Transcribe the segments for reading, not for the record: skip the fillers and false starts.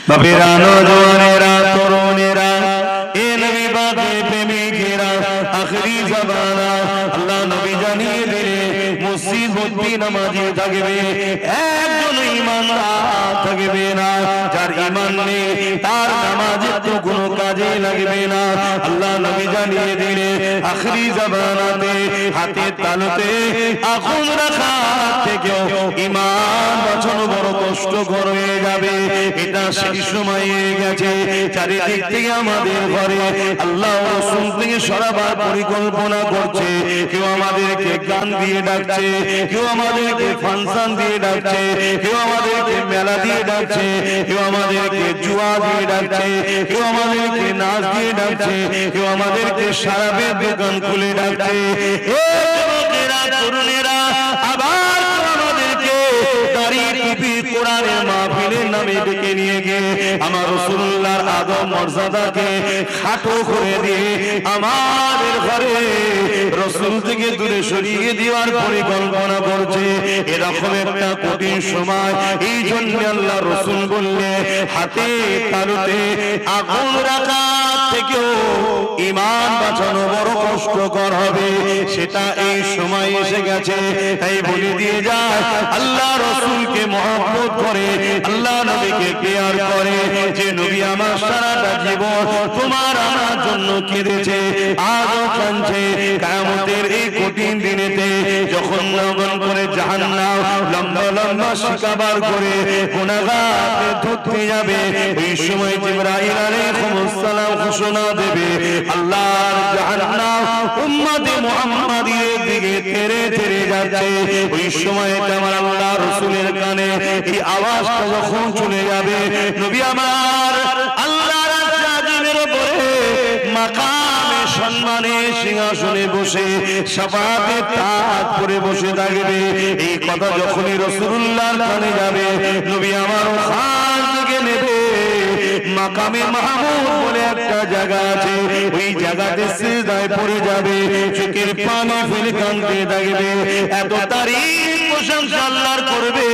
বাপেরা, নওজওয়ানেরা, তরুণেরা, এ নবী পাকের প্রেমিকেরা, আখেরি জামানা আল্লাহ নবী জানিয়ে দিলে মসজিদ ভর্তি নামাজি থাকবে, একজন ঈমানদার থাকবে না। যার ঈমান নেই তার নামাজের তো কোনো কাজে লাগবে না। আল্লাহ নবী জানিয়ে দিলে আখেরি জামানাতে হাতে তালুতে আগুন রাখা থেকেও ঈমান বাঁচানো বড় কষ্টকর হয়ে যাবে। এটা সেই সময় গেছে, চারিদিক থেকে আমাদের ঘরে আল্লাহ রাসূল থেকে সরাবার পরিকল্পনা করছে। কেউ আমাদেরকে গান দিয়ে ডাকছে, কেউ আমাদেরকে ফাংশন দিয়ে ডাকছে, কেউ আমাদেরকে মেলা দিয়ে ডাকছে, কেউ আমাদেরকে জুয়া দিয়ে ডাকছে, কেউ আমাদেরকে নাচ দিয়ে ডাকছে, কেউ আমাদেরকে শরাবের দোকান খুলে ডাকছে। এ যুবকেরা, তরুণেরা, আবার আমাদেরকে দাড়ি টুপি কোরআনের মাহফিলের নামে ডেকে নিয়ে গিয়ে আমার রাসূলুল্লাহর আদব মর্যাদাকে খাটো করে দিয়ে আমাদের ঘরে রাসূল থেকে দূরে সরিয়ে দেওয়ার পরিকল্পনা করছে। এরকম একটা কঠিন সময়, এই জন্য আল্লাহ রাসূল বললে হাতে তালুতে আগুন রাখা থেকেও ঈমান বাঁচানো বড় কষ্টকর হবে। সেটা এই সময় এসে গেছে। তাই বলে দিয়ে যায়, আল্লাহ রাসূলকে মহব্বত করে, আল্লাহ নবীকে কেয়ার করে, যে নবী আমার সারাটা জীবন তোমার আমার জন্য কেঁদেছে, আজও কাঁদছে। কিয়ামতের এই কঠিন দিনেতে যখন নগন করে জাহান্নাম লম্বা লম্বা শিকাবার করে গুনাহগারকে ধরতে যাবে, ওই সময় জিবরাইল আলাইহিস সালাম ঘোষণা দেবে, আল্লাহর জাহান্নাম উম্মতে মুহাম্মাদির দিকে তেরে তেরে যাচ্ছে। ওই সময় আমার আল্লাহ রাসূলের কানে এই আওয়াজটা যখন চলে যাবে, নবী আমার আল্লাহর আরশের উপরে মাকামে সম্মানে সিংহাসনে বসে শাফাআতের তাজ পরে বসে থাকবে। এই কথা যখনই রাসূলুল্লাহর কানে যাবে, নবী আমার ওখান থেকে নেবে মাকামে মাহমুদ বলে একটা জায়গা আছে, ওই জায়গাতে সিজদায় পড়ে যাবে, চোখের পানি ফেলে কাঁদতে থাকবে। এত তারিফ প্রশংসা আল্লাহর করবে,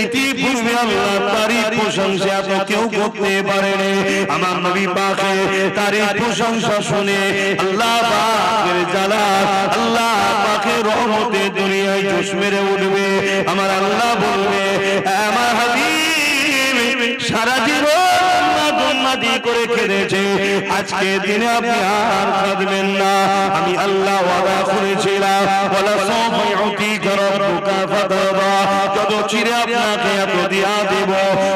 ইতিপূর্বে আল্লাহ তারিফ প্রশংসা এত কেউ করতে পারেনি। আমার নবী পাকের তারিফ প্রশংসা শুনে আল্লাহ পাকের জালাল, আল্লাহ পাকের রহমতে দুনিয়ায় জোশ মেরে উঠবে। আমার আল্লাহ বলবে, আমার হাবিব সারা জীবন করে কেঁদেছে, আজকে দিনে আপনি আর কাঁদবেন না। আমি আল্লাহ ওয়াদা করেছিলাম, ওয়ালা সাওফা ইউতিকা রাব্বুকা ফাতারদা, যত চিরে আপনাকে এত দিয়া দেব,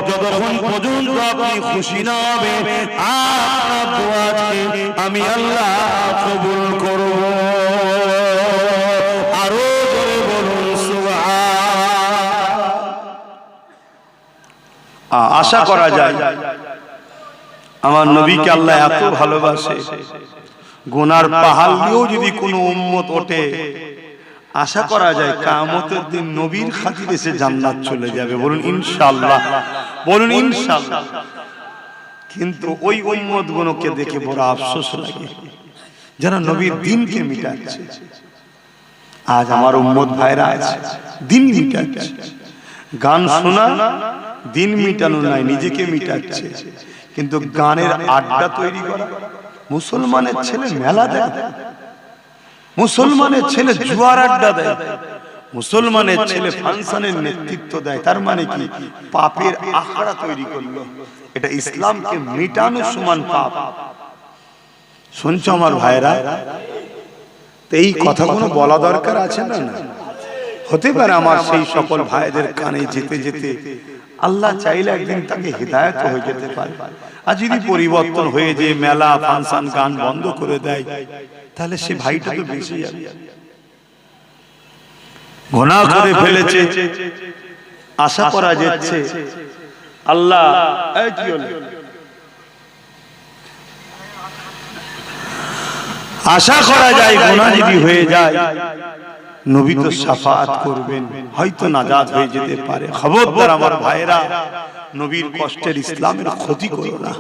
যতক্ষণ পর্যন্ত আপনি খুশি না হবেন আপনার দোয়াকে আমি আল্লাহ কবুল করব। আরো জোরে বলুন সুবহান। আশা করা যায় আমার নবীকে আল্লাহ এত ভালোবাসে, গুনার পাহাড় দিয়েও যদি কোনো উম্মত ওঠে, আশা করা যায় কিয়ামতের দিন নবীর খাতিরে সে জান্নাত চলে যাবে। বলুন ইনশাআল্লাহ, বলুন ইনশাআল্লাহ। কিন্তু ওই উম্মত গুলোকে দেখে বড় আফসোস লাগে যারা নবীর দ্বীনকে মিটাচ্ছে। আজ আমার উম্মত ভাইরা আছে দ্বীন মিটাচ্ছে, গান শোনা দিন মিটানো নাই, নিজেকে মিটাচ্ছে। কিন্তু গানের আড্ডা তৈরি করা, মুসলমানের ছেলে মেলা দেয়, মুসলমানের ছেলে জুয়ার আড্ডা দেয়, মুসলমানের ছেলে ফাংশনের নেতৃত্ব দেয়, তার মানে কি পাপের আখড়া তৈরি করলো। এটা ইসলামকে মিটানোর সমান পাপ। শুনছো আমার ভাইরা? তো এই কথাগুলো বলা দরকার আছে না? না হতে পারে আমার সেই সকল ভাইদের কানে যেতে যেতে আল্লাহ চাইলে একদিন তাকে হিদায়াত হয়ে যেতে পারে। আর যদি পরিবর্তন হয়ে যে মেলা ফাংশন গান বন্ধ করে দেয়, তাহলে সে ভাইটা তো বেঁচে যাবে। গুনাহ করে ফেলেছে, আশা করা যাচ্ছে আল্লাহ আশা করা যায় গুনাহ যদি হয়ে যায় নবী তো শাফাআত করবেন, হয়তো নাজাত হয়ে যেতে পারে। খবরদার আমার ভাইরা, নবীর কষ্টের ইসলামের ক্ষতি করো না।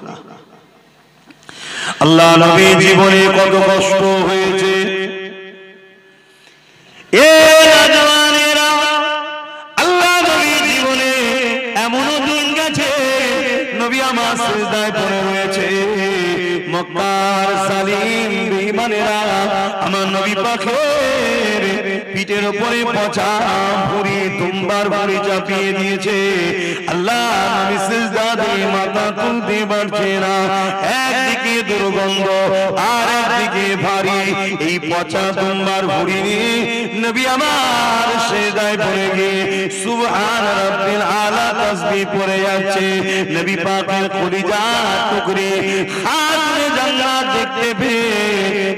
আল্লাহ নবী জীবনে কত কষ্ট হয়েছে, আল্লাহ নবী জীবনে এমনও দিন গেছে নবী আমার সিজদায় পড়ে রয়েছে। মক্কার জালিম বেঈমানেরা আমার নবী পাকের পিঠের উপরে পচা ভুঁড়ি দুম্বার ভুঁড়ি চাপিয়ে দিয়েছে। আল্লাহ নবী সিজদা দিয়ে মাথা তুলতে পারছে না। একদিকে দুর্গন্ধ আর একদিকে ভারী এই পচা দুম্বার ভুঁড়ি নিয়ে নবী আমার সিজদায় পড়ে গিয়ে সুবহান রাব্বিল আলা তাসবিহ পড়ে যাচ্ছে। নবী পাকের কলিজা টুকরে খাতনে জান্নাত দেখতে পেয়ে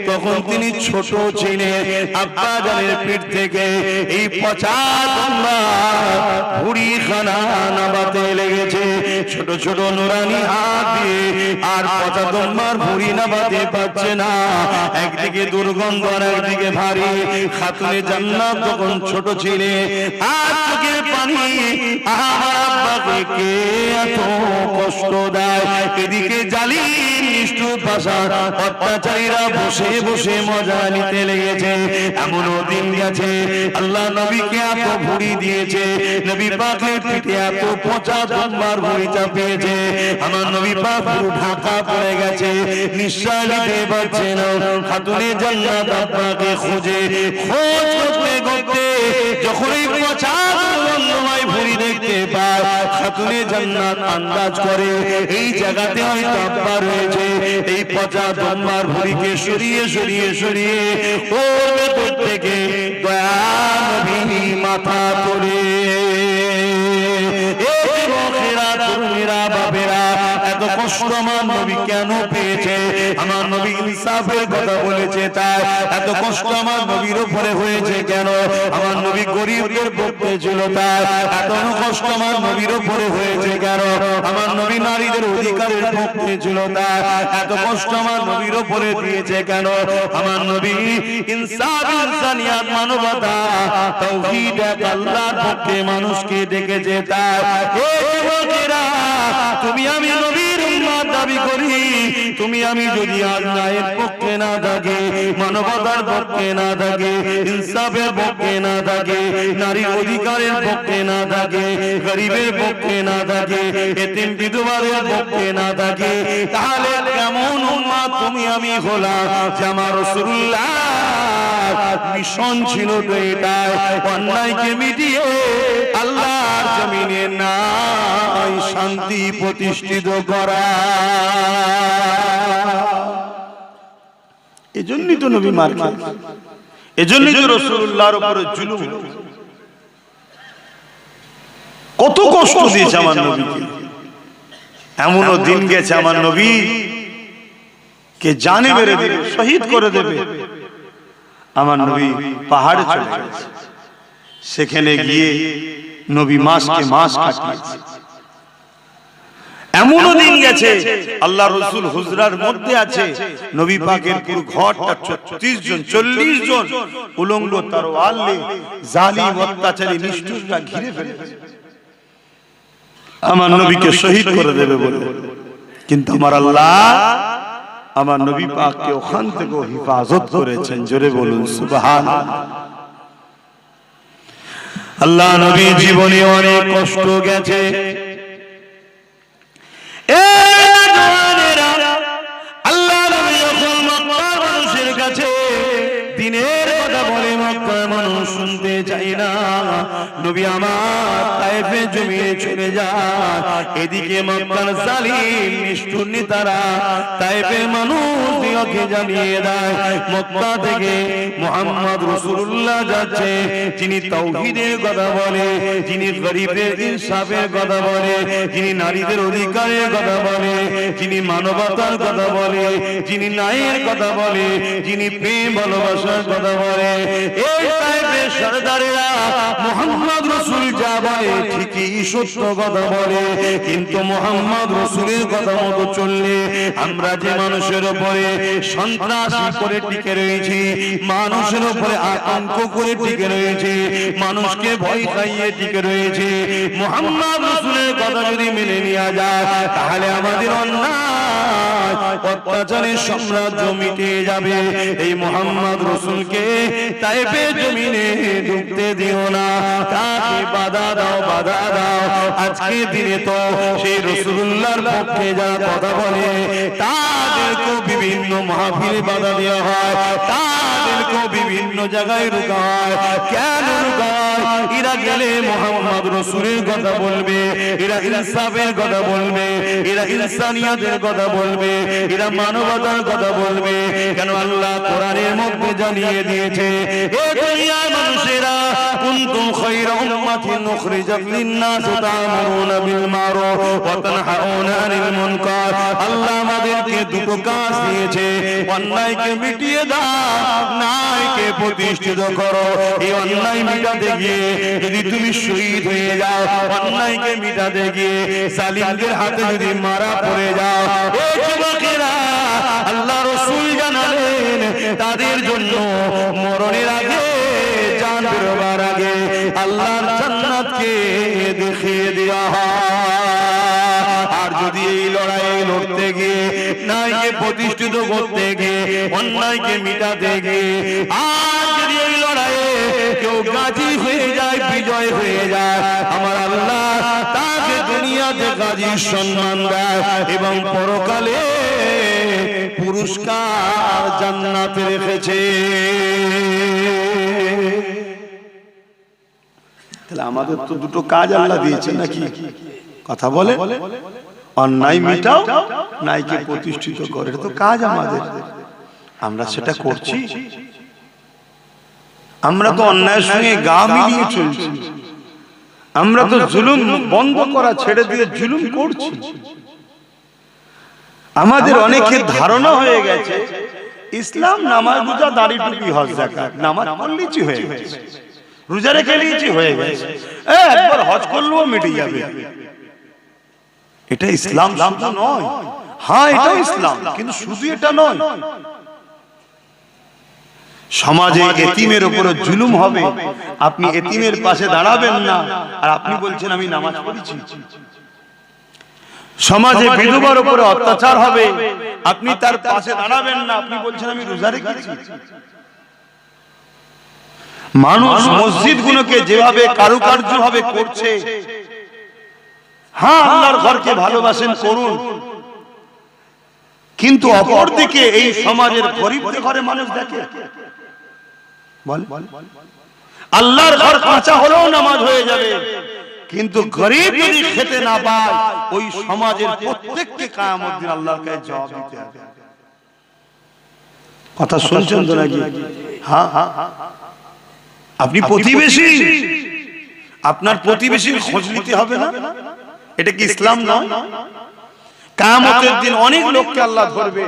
তখন তিনি ছোট ছিলেন। আব্বা জানের পিঠ থেকে এই পচা দুম্বার ভুঁড়ি খানা নামাতে লেগেছে। ছোট ছোট নুরানি হাত দিয়ে আর পচা দুম্বার ভুঁড়ি নামাতে পারছে না। একদিকে দুর্গন্ধ আর একদিকে ভারী। খাতুনে জান্নাত তখন ছোট ছিলেন আর চোখের পানি আমার আব্বাকে কে এত কষ্ট দেয়। এদিকে জালিম নিষ্ঠুর ভাষার অত্যাচারীরা বসে বসে মজা নিতে লেগেছে। এমনও দিন গেছে আল্লাহ নবীকে এত ভুঁড়ি দিয়েছে, নবী পাকের পিঠে এত পচা দুম্বার ভুঁড়ি চাপিয়েছে, আমার নবী পাক পুরো ঢাকা পড়ে গেছে, নিঃশ্বাস নিতে পারছে না। খাতুনে জান্নাত আব্বাকে খোঁজ করতে করতে যখন এই পচা দুর্গন্ধময় ভুঁড়ি দেখতে পায়, খাতুনে জান্নাত আন্দাজ করে এই জায়গাতে হয়তো আব্বা রয়েছে। এই পচা দুম্বার ভুঁড়িকে সরিয়ে সরিয়ে সরিয়ে ওর ভেতর থেকে দয়া নবী মাথা তোলে। এত কষ্ট আমার নবী কেন পেয়েছে? আমার নবী ইনসাফের কথা বলেছে তাই। এত কষ্ট আমার নবীর উপরে হয়েছে কেন? আমার নবী গরিবদের পক্ষে ছিল তাই। এত কষ্ট আমার নবীর উপরে হয়েছে কেন? আমার নবী নারীদের অধিকারের পক্ষে ছিল তাই। এত কষ্ট আমার নবীর উপরে দিয়েছে কেন? আমার নবী ইনসাফ, ইনসানিয়াত, মানবতা, তাওহীদ, এক আল্লাহর পক্ষে মানুষকে ডেকেছে তাই। হে যুবকেরা, তুমি আমি নবীর উম্মত দাবি করি, তুমি আমি যদি আল্লাহর পক্ষে না থাকি, মানবতার পক্ষে না থাকি, ইনসাফের পক্ষে না থাকি, নারীর অধিকারের পক্ষে না থাকি, গরিবের পক্ষে না থাকি, এতিম বিধবাদের পক্ষে না থাকি, তাহলে কেমন উম্মত তুমি আমি হলাম? যে আমার রাসূলুল্লাহ মিশন ছিল তো এটাই, অন্যায়কে মিটিয়ে আল্লাহর জমিনে নাই শান্তি প্রতিষ্ঠিত করা। এজন্যই তো নবী মার খেয়েছেন, এজন্যই তো রাসূলুল্লাহর উপরে জুলুম, কত কষ্ট দিয়েছে আমার নবীকে। এমনও দিন গেছে আমার নবী কে জানে মেরে দেবে, শহীদ করে দেবে। আমার নবী পাহাড়ে চলে গেছে, সেখানে গিয়ে নবী মাসকে মাস কাটিয়েছে। এমনও দিন গেছে আল্লাহ রাসূল হুজরার মধ্যে আছে, নবী পাকের পুরো ঘরটা 36 জন 40 জন উলঙ্গ তরোয়াল নিয়ে জালিম অত্যাচারী নিষ্ঠুররা ঘিরে ফেলেছে আমার নবীকে শহীদ করে দেবে বলে। কিন্তু আমার আল্লাহ আমার নবী পাককে ওখান থেকে হিফাজত করেছেন। জোরে বলুন সুবহানাল্লাহ। আল্লাহ নবী জীবনে অনেক কষ্ট গেছে। আল্লাহ নবী যখন মক্কার মানুষের কাছে দিনের কথা বলে মক্কার মানুষ শুনতে চাই না, নবী আমার তায়েফে জমিয়ে চলে যায়। এদিকে মক্কার জালিম নিষ্ঠুর নেতারা তায়েফের মানুষকে জানিয়ে দেয় মক্কা থেকে মুহাম্মদ রাসূলুল্লাহ যাচ্ছে, যিনি তাওহীদের কথা বলে, যিনি গরিবদের ইনসাফের কথা বলে, যিনি নারীদের অধিকারের কথা বলে, যিনি মানবতার কথা বলে, যিনি ন্যায়ের কথা বলে, যিনি প্রেম ভালোবাসার কথা বলে। এই তায়েফের সরদারেরা মুহাম্মদ রাসূল যা বলে ঠিকই সত্য কথা বলে, কিন্তু মুহাম্মদ রাসূলের কথা মতো চললে আমরা যে মানুষের উপরে সন্ত্রাসী করে টিকে রয়েছি, মানুষের উপরে আতঙ্ক করে টিকে রয়েছে, মানুষকে ভয় খাইয়ে টিকে রয়েছে, মুহাম্মদ রাসূলের কথা যদি মেনে নেওয়া যায় তাহলে আমাদের অন্যায় অত্যাচারের সাম্রাজ্য মিটে যাবে। এই মোহাম্মদ রসুলকে তাইফের জমিনে ঢুকতে দিও না, তাকে বাধা দাও, বাধা দাও। আজকে দিনে তো সেই রসুলুল্লাহর পক্ষে যারা কথা বলে তাদেরকে বিভিন্ন মাহফিলে বাধা দেওয়া হয়, তাদেরকে বিভিন্ন জায়গায় রোকা হয়। কেন রোকা হয়? এরা গেলে মোহাম্মদ রসুলের কথা বলবে, এরা ইনসাফের কথা বলবে, এরা ইনসানিয়াতের কথা বলবে, এরা মানবতার কথা বলবে। কেন? আল্লাহ কোরআনের মধ্যে জানিয়ে দিয়েছে, এ দুনিয়ার মানুষেরা কুনতুম খায়রা উম্মাতিন উখরিজাত লিন-নাস তা'মুরুনা বিল মারুফ ওয়া তানহাউনা আনিল মুনকার। আল্লাহ আমাদেরকে দুটো কাজ দিয়েছে, অন্যায়কে মিটিয়ে দাও, ন্যায়কে প্রতিষ্ঠিত করো। এই অন্যায় মিটাতে গিয়ে যদি তুমি শহীদ হয়ে যাও, অন্যায়কে মিটাতে গিয়ে জালিমদের হাতে যদি মারা পড়ে যাও, এই যুবকেরা আল্লাহ রাসূল জানালেন তাদের জন্য মরণের আগে, জান বেরোবার আগে আল্লাহর জান্নাতকে দেখিয়ে দেওয়া হয়। আর যদি এই লড়াই লড়তে গিয়ে ন্যায়কে প্রতিষ্ঠিত করতে গিয়ে অন্যায়কে মিটাতে গিয়ে আর যদি এই লড়াইয়ে কেউ গাজী হয়ে যায়, বিজয় হয়ে যায়, আমার আল্লাহ তাকে দুনিয়াতে গাজীর সম্মান দেয় এবং পরকালে পুরস্কার জান্নাতে রেখেছে। তাহলে আমাদের তো দুটো কাজ আল্লাহ দিয়েছে নাকি? কথা বলে, অন্যায় মিটাও, ন্যায়কে প্রতিষ্ঠিত করে, এটা তো কাজ আমাদের। আমরা সেটা করছি? আমরা তো অন্যায়ের সঙ্গে গা মিলিয়ে চলছি, আমরা তো জুলুম বন্ধ করা ছেড়ে দিয়ে জুলুম করছি। আমাদের অনেকের ধারণা হয়ে গেছে ইসলাম নামাজ, রোজা, দাড়ি, টুপি, হজ, যাকাত, নামাজ পড়লেই হয়ে গেছে, রোজা রেখে নিয়েছি হয়ে গেছে, একবার হজ করলেও মিটে যাবে। এটা ইসলাম শুধু নয়, হ্যাঁ এটাও ইসলাম, কিন্তু শুধু এটা নয়। সমাজে এতিমের উপরে জুলুম হবে, আপনি এতিমের পাশে দাঁড়াবেন না, আর আপনি বলছেন আমি নামাজ পড়েছি। সমাজে বিধবার উপরে অত্যাচার হবে, আপনি তার পাশে দাঁড়াবেন না, আপনি বলছেন আমি রোজা রেখেছি। মানুষ মসজিদগুলোকে যেভাবে কারুকার্য ভাবে করছে, হ্যাঁ আল্লাহর ঘরকে ভালোবাসেন, করুন, কিন্তু অপরদিকে এই সমাজের গরিবদের ঘরে মানুষ দেখে, আল্লাহর ঘর কাঁচা হলেও নামাজ হয়ে যাবে, কিন্তু গরিব যদি খেতে না পায়, ওই সমাজের প্রত্যেককে কিয়ামত দিন আল্লাহর কাছে জবাব দিতে হবে। কথা শুনছেন তো নাকি? হ্যাঁ, আপনি প্রতিবেশী, আপনার প্রতিবেশীর খোঁজ নিতে হবে না? এটা কি ইসলাম নয়? কিয়ামতের দিন অনেক লোককে আল্লাহ ধরবে,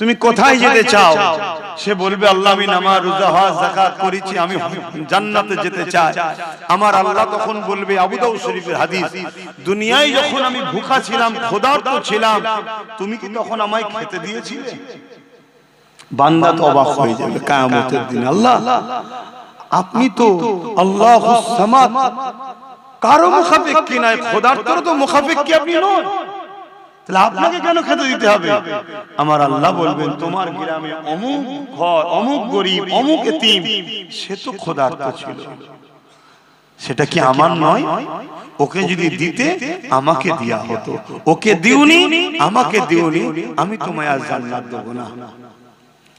তুমি কোথায় যেতে চাও? সে বলবে আল্লাহ আমি নামাজ, রোজা, হজ, যাকাত করেছি, আমি জান্নাতে যেতে চাই। আমার আল্লাহ তখন বলবে, আবু দাউদ শরীফের হাদিস, দুনিয়ায় যখন আমি ভুখা ছিলাম, ক্ষুধার্ত ছিলাম, তুমি কি তখন আমায় খেতে দিয়েছিলে? বান্দা তো অবাক হয়ে যাবে কিয়ামতের দিন, আল্লাহ আপনি তো আল্লাহুস সামাদ, কারো মুখাপেক্ষী নয়, খোদার তো মুখাপেক্ষী আপনি নন, তাহলে আপনাকে কেন খেতে দিতে হবে? আমার আল্লাহ বলবেন তোমার গ্রামে অমুক ঘর, অমুক গরিব, অমুক এতিম, সে তো খোদার্ত ছিল, সেটা কি আমার নয়? ওকে যদি দিতে আমাকে দেয়া হতো, ওকে দিওনি, আমাকে দিওনি, আমি তোমায় আজ জান্নাত দেব না।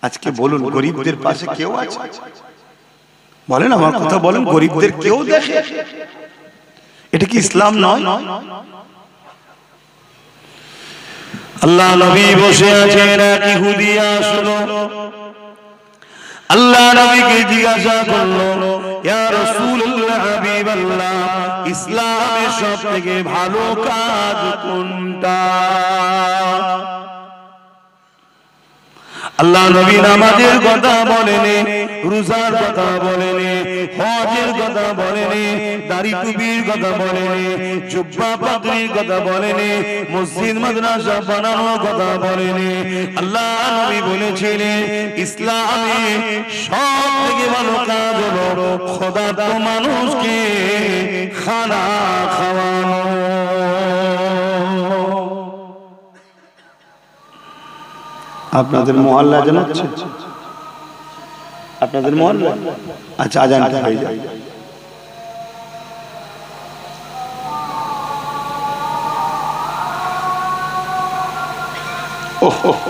আজকে বলুন গরিবদের পাশে কেউ আছে? বলেন, আমার কথা বলেন, গরিবদের কেউ দেখে? এটা কি ইসলাম নয়? আল্লাহ নবী বসে আছেন, এক ইহুদি আসলো, আল্লাহ নবীকে জিজ্ঞাসা করলো, ইয়া রাসূলুল্লাহ, হাবিবাল্লাহ, ইসলামের সবথেকে ভালো কাজ কোনটা? আল্লাহ নবী নামাজের কথা বলেনি, রোজার কথা বলেনি, হজের কথা বলেনি, দাড়ি টুপির কথা বলেনি, জুব্বা পাগড়ির কথা বলেনি, মসজিদ মাদ্রাসা বানানোর কথা বলেনি। আল্লাহ নবী বলেছিলেন ইসলামে সবথেকে ভালো কাজ হলো খোদার মানুষকে খানা খাওয়ানো। আপনাদের মহল্লা আজান হচ্ছে? আপনাদের মহল্লা? আচ্ছা, আজানটা হয়ে যায়।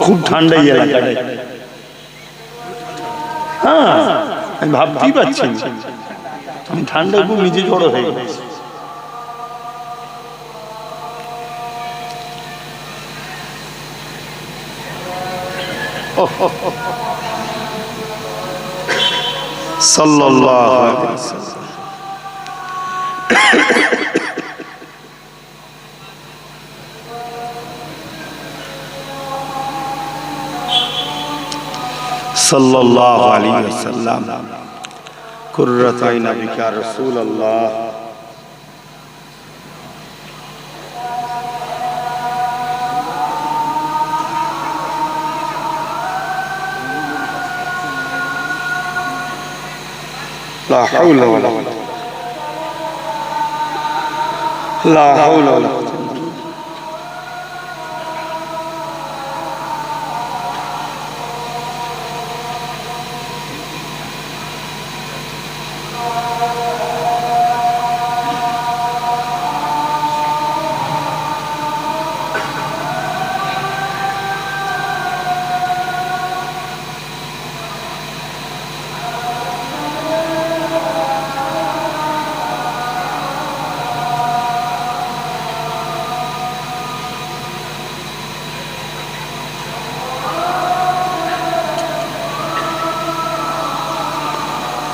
খুব ঠান্ডা এই এলাকাটায়। হ্যাঁ, আমি ভাবতেই পারছি আমি ঠান্ডা খুব নিজে জড়ো হয়ে গেছি। সাল্লাল্লাহু আলাইহি ওয়াসাল্লাম। সাল্লাল্লাহু আলাইহি ওয়াসাল্লাম। কুররাত আইনা বিকা রাসূলুল্লাহ। لا حول ولا قوة لا حول ولا قوة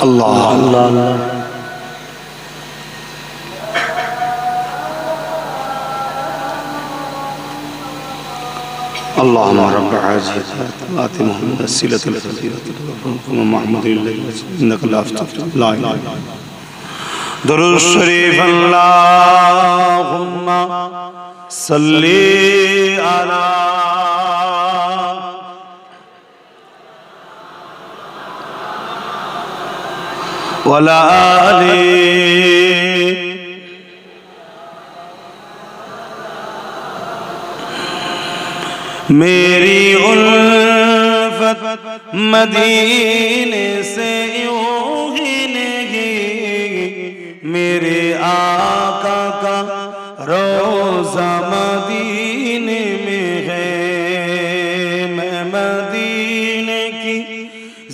الله الله اللهم رب هذه الآت محمد الوسيلة الفضيلة ومحمد إنك لا تفتح لا إله إلا أنت درود الشريف اللهم صل على ولا آله मेरी उल्फत मदीने से यूं ही नहीं, मेरे आका का रोज़ा मदीने में है। मैं मदीने की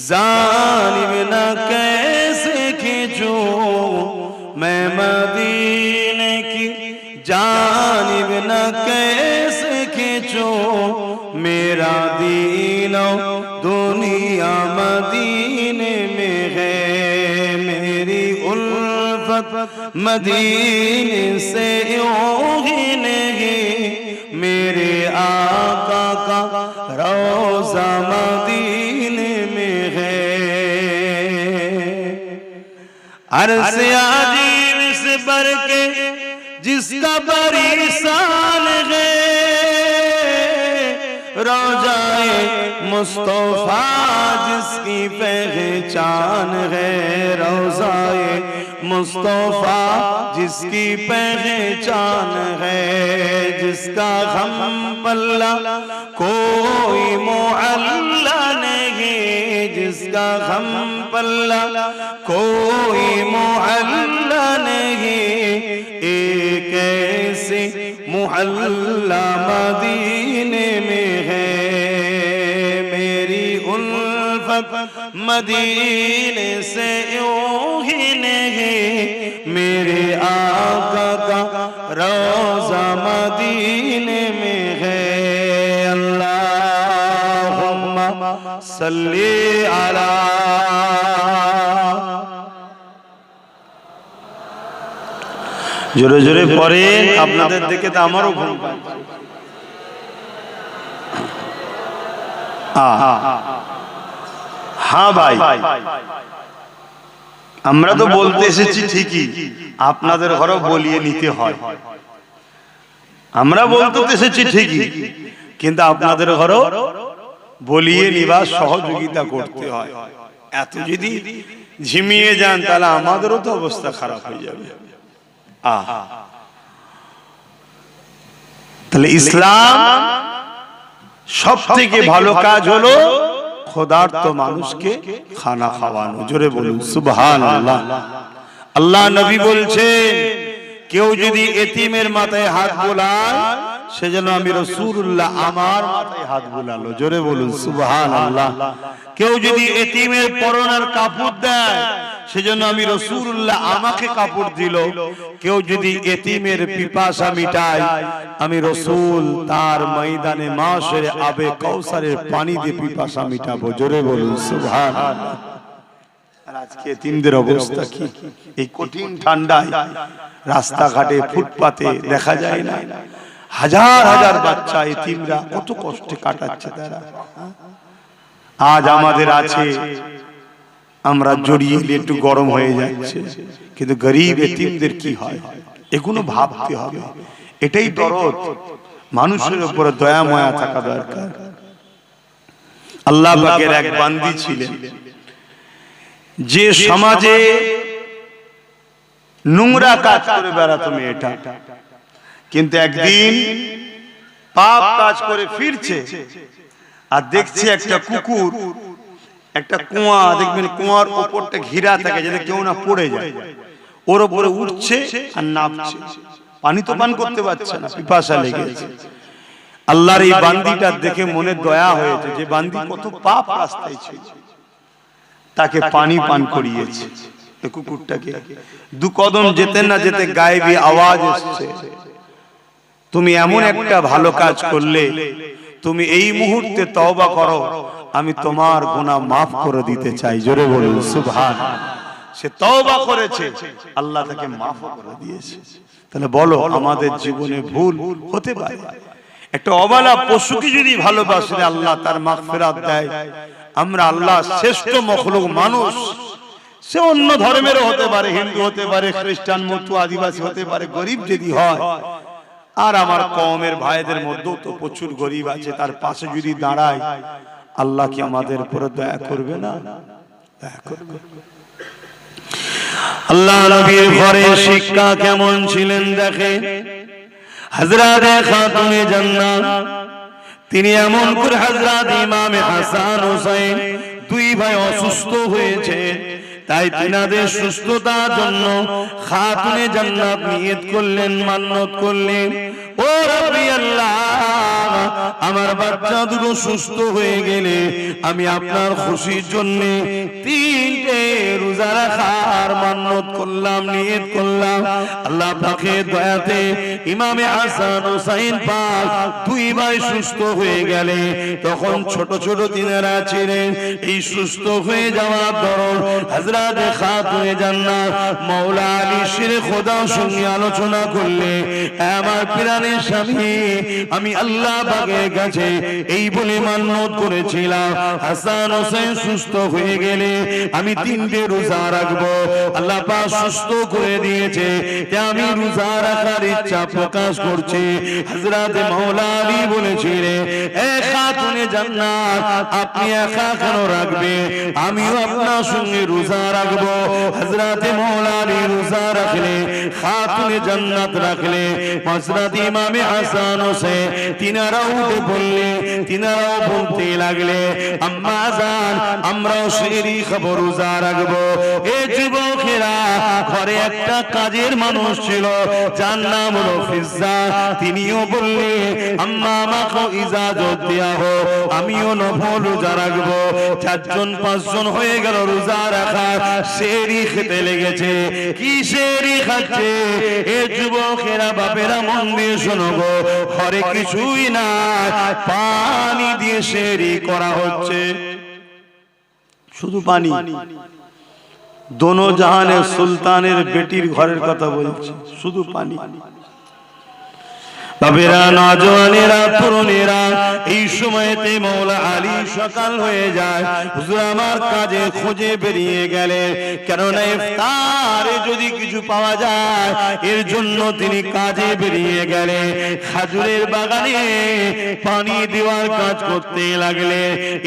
जानिब न कैसे खींचूं, मैं मदीने की जानिब न कैसे खींचूं, मेरा दीनो दुनिया मदीने में है। मेरी उल्फत मदीने से यूं ही नहीं, मेरे आका का रोज़ा मदीने में है। अर्ज़ अजीब से बढ़ के जिसका बड़ी शान है, रोज़ाए मुस्तफ़ा जिसकी पहचान है। रोज़ाए मुस्तफ़ा जिसकी पहचान है, जिसका हम पल्ला कोई मुअल्ला नहीं, जिसका हम पल्ला कोई मुअल्ला नहीं, एक ऐसे मुहल्ला मदीने में है। मेरी उल्फत मदीने से यूं ही नहीं, मेरे आका का रोज़ा मदीने में है। अल्लाहुम्मा सल्ली अला জোরে জোরে পড়েন, আপনাদের দেখে তো আমারও ঘুম পাচ্ছে। হ্যাঁ ভাই, আমরা তো বলতে এসেছি ঠিকই, আপনাদের ঘরেও বলিয়ে নিতে হয়। আমরা বলতে এসেছি ঠিকই, কিন্তু আপনাদের ঘরেও বলিয়ে নিবার সহযোগিতা করতে হয়। এত যদি ঝিমিয়ে যান তাহলে আমাদেরও তো অবস্থা খারাপ হয়ে যাবে। তাহলে ইসলাম সব থেকে ভালো কাজ হলো ক্ষুধার্ত মানুষকে খানা খাওয়ানো। জোরে বলুন সুবহানাল্লাহ। আল্লাহ নবী বলছেন, কেউ যদি এতিমের মাথায় হাত বোলায় সেজন্য আমি রাসূলুল্লাহ আমার মাথায় হাত বোলালো। জোরে বলুন সুবহানাল্লাহ। কেউ যদি এতিমের পরনের কাপড় দেয় সেজন্য আমি রাসূলুল্লাহ আমাকে কাপড় দিল। কেউ যদি এতিমের পিপাসা মিটায় আমি রাসূল তার ময়দানে মাশরে আবে কাউসারের পানি দিয়ে পিপাসা মিটাবো। জোরে বলুন সুবহানাল্লাহ। আর আজকে এতিমদের অবস্থা কি? এই কঠিন ঠান্ডায় রাস্তাঘাটে ফুটপাতে দেখা যায় না, হাজার হাজার বাচ্চা এতিমরা কত কষ্টে কাটাচ্ছে তারা। আজ আমাদের আছে, আমরা জড়িয়ে একটু গরম হয়ে যাচ্ছে, কিন্তু গরিব এতিমদের কি হয় এগুলো ভাবতে হবে। এটাই দরদ, মানুষের উপরে দয়া মায়া থাকা দরকার। আল্লাহ পাকের এক বান্দি ছিলেন যে সমাজে নোংরা কাজ করে বেড়াতো মেয়েটা, কিন্তু একদিন পাপ কাজ করে ফিরছে আর দেখছে একটা কুকুর একটা কুয়া, দেখবেন কুয়ার উপরটা ঘিরা থাকে যাতে কেউ না পড়ে যায়, ওর উপরে উঠছে আর নামছে। পানি তো পান করতে পারছে না, পিপাসা লেগেছে। আল্লাহর এই বান্দিটা দেখে মনে দয়া হয়েছে যে বান্দি কত পাপ রাস্তায় ছিল, তাকে পানি পান করিয়েছে। কুকুরটাকে দু কদম যেতে না যেতে গায়েবী আওয়াজ এসছে, তুমি এমন একটা ভালো কাজ করলে, তুমি এই মুহূর্তে তওবা করো, আমি তোমার গুনাহ মাফ করে দিতে চাই। জোরে বলুন সুবহানাল্লাহ। সে তওবা করেছে, আল্লাহ তাকে মাফ করে দিয়েছে। তাহলে বলো আমাদের জীবনে ভুল হতে পারে। একটা অবলা পশুকে যদি ভালোবাসে আল্লাহ তার মাগফিরাত দেয়। আমরা আল্লাহ শ্রেষ্ঠ মখলুক মানুষ, সে অন্য ধর্মেরও হতে পারে, হিন্দু হতে পারে, খ্রিস্টান, মতো আদিবাসী হতে পারে, গরিব যদি হয়। আর আমার কওমের ভাইদের মধ্যেও তো প্রচুর গরিব আছে, তার পাশে যদি দাঁড়ায় আল্লাহ কি আমাদের উপরে দয়া করবে না? দয়া করবে। আল্লাহ নবীর ঘরে শিক্ষা কেমন ছিলেন দেখে। হযরত খাতুনে জান্নাত তিনি এমন করে হযরত ইমাম হাসান হুসাইন দুই ভাই অসুস্থ হয়েছে, তাই তিনাদের সুস্থতার জন্য খাতুনে জান্নাত নিয়ত করলেন, মান্নত করলেন, ও রব্বি আল্লাহ আমার বাচ্চা দুটো সুস্থ হয়ে গেলে আমি আপনার খুশির জন্য 3টে রোজা রাখার মান্নত করলাম, নিয়ত করলাম। আল্লাহ পাকের দয়াতে ইমামে হাসান হুসাইন পাক দুই ভাই সুস্থ হয়ে গেলে, তখন ছোট ছোট তিনারা ছিলেন। এই সুস্থ হয়ে যাওয়ার দরুন হযরত খাতুনে জান্নাত মাওলা আলী শের খোদার সঙ্গে আলোচনা করলে, আমার প্রাণের স্বামী আমি আল্লাহ পাকের কাছে এই বলে মান্নত করেছিলাম, হাসান হোসেন সুস্থ হয়ে গেলে আমি 3টে রোজা রাখবো। আল্লাহ পাক সুস্থ করে দিয়েছে, আমি রোজা রাখার ইচ্ছা প্রকাশ করছি। হযরত মাওলা আলী বলেছিলেন, এ খাতুনে জান্নাত আপনি একা কেন রাখবে, আমিও আপনার সঙ্গে রোজা রাখবো। হযরত মাওলা আলী রোজা রাখলে, খাতুনে জান্নাত রাখলে, হযরত ইমামে হাসান হোসেন তিনারাও উঠে পড়লে, তিনারাও বলতে লাগলে, আম্মা জান আমরাও সেহরি খাবো, রোজা রাখবো। এ যুবকেরা, ঘরে একটা কাজের মানুষ ছিল যার নাম হলো ফিজ্জা, তিনিও বললে, আম্মা আমাকে ইজাজত দেয়া হোক, আমিও নফল রোজা রাখবো। 4জন 5জন হয়ে গেল রোজা রাখা, সেহরি খেতে লেগেছে। কি সেহরি খাচ্ছে? এ যুবকেরা বাপেরা মন দিয়ে শোনো গো, ঘরে কিছুই না, পানি দিয়ে সেহরি করা হচ্ছে, শুধু পানি। দোনো জাহানের সুলতানের বেটির ঘরের কথা বলছি, শুধু পানি। বাবেরা, নওজওয়ানেরা, তরুণেরা, এই সময়তে মাওলা আলী সকাল হয়ে যায়। হুজুর আমার কাজে খোঁজে বেরিয়ে গেলেন, কেননা ইফতারে যদি কিছু পাওয়া যায় এর জন্য তিনি কাজে বেরিয়ে গেলেন। খাজুরের বাগানে পানি দেওয়ার কাজ করতে লাগলে,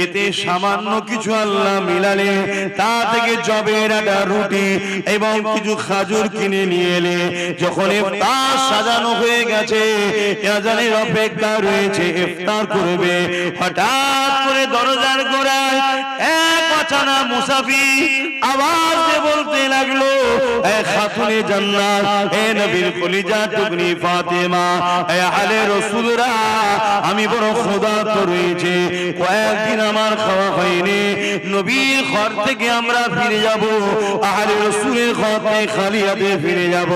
এতে সামান্য কিছু আল্লাহ মিলালে, তা থেকে জবের একটা রুটি এবং কিছু খাজুর কিনে নিয়ে এলে। যখন ইফতার সাজানো হয়ে গেছে, আজানের অপেক্ষা রয়েছে, ইফতার করবে। হঠাৎ করে দরজার গোড়ায় এক অচেনা মুসাফির আওয়াজ দিয়ে বলতে লাগলো, এ খাতুনে জান্নাত, এ নবীর কলিজা টুকরি ফাতেমা, এ আলে রাসূলরা, আমি বড় ক্ষুধার্ত রয়েছে, কয়েকদিন আমার খাওয়া হয়নি, নবীর ঘর থেকে আমরা ফিরে যাব, আহলে রাসূলের ঘর থেকে খালি হাতে ফিরে যাব,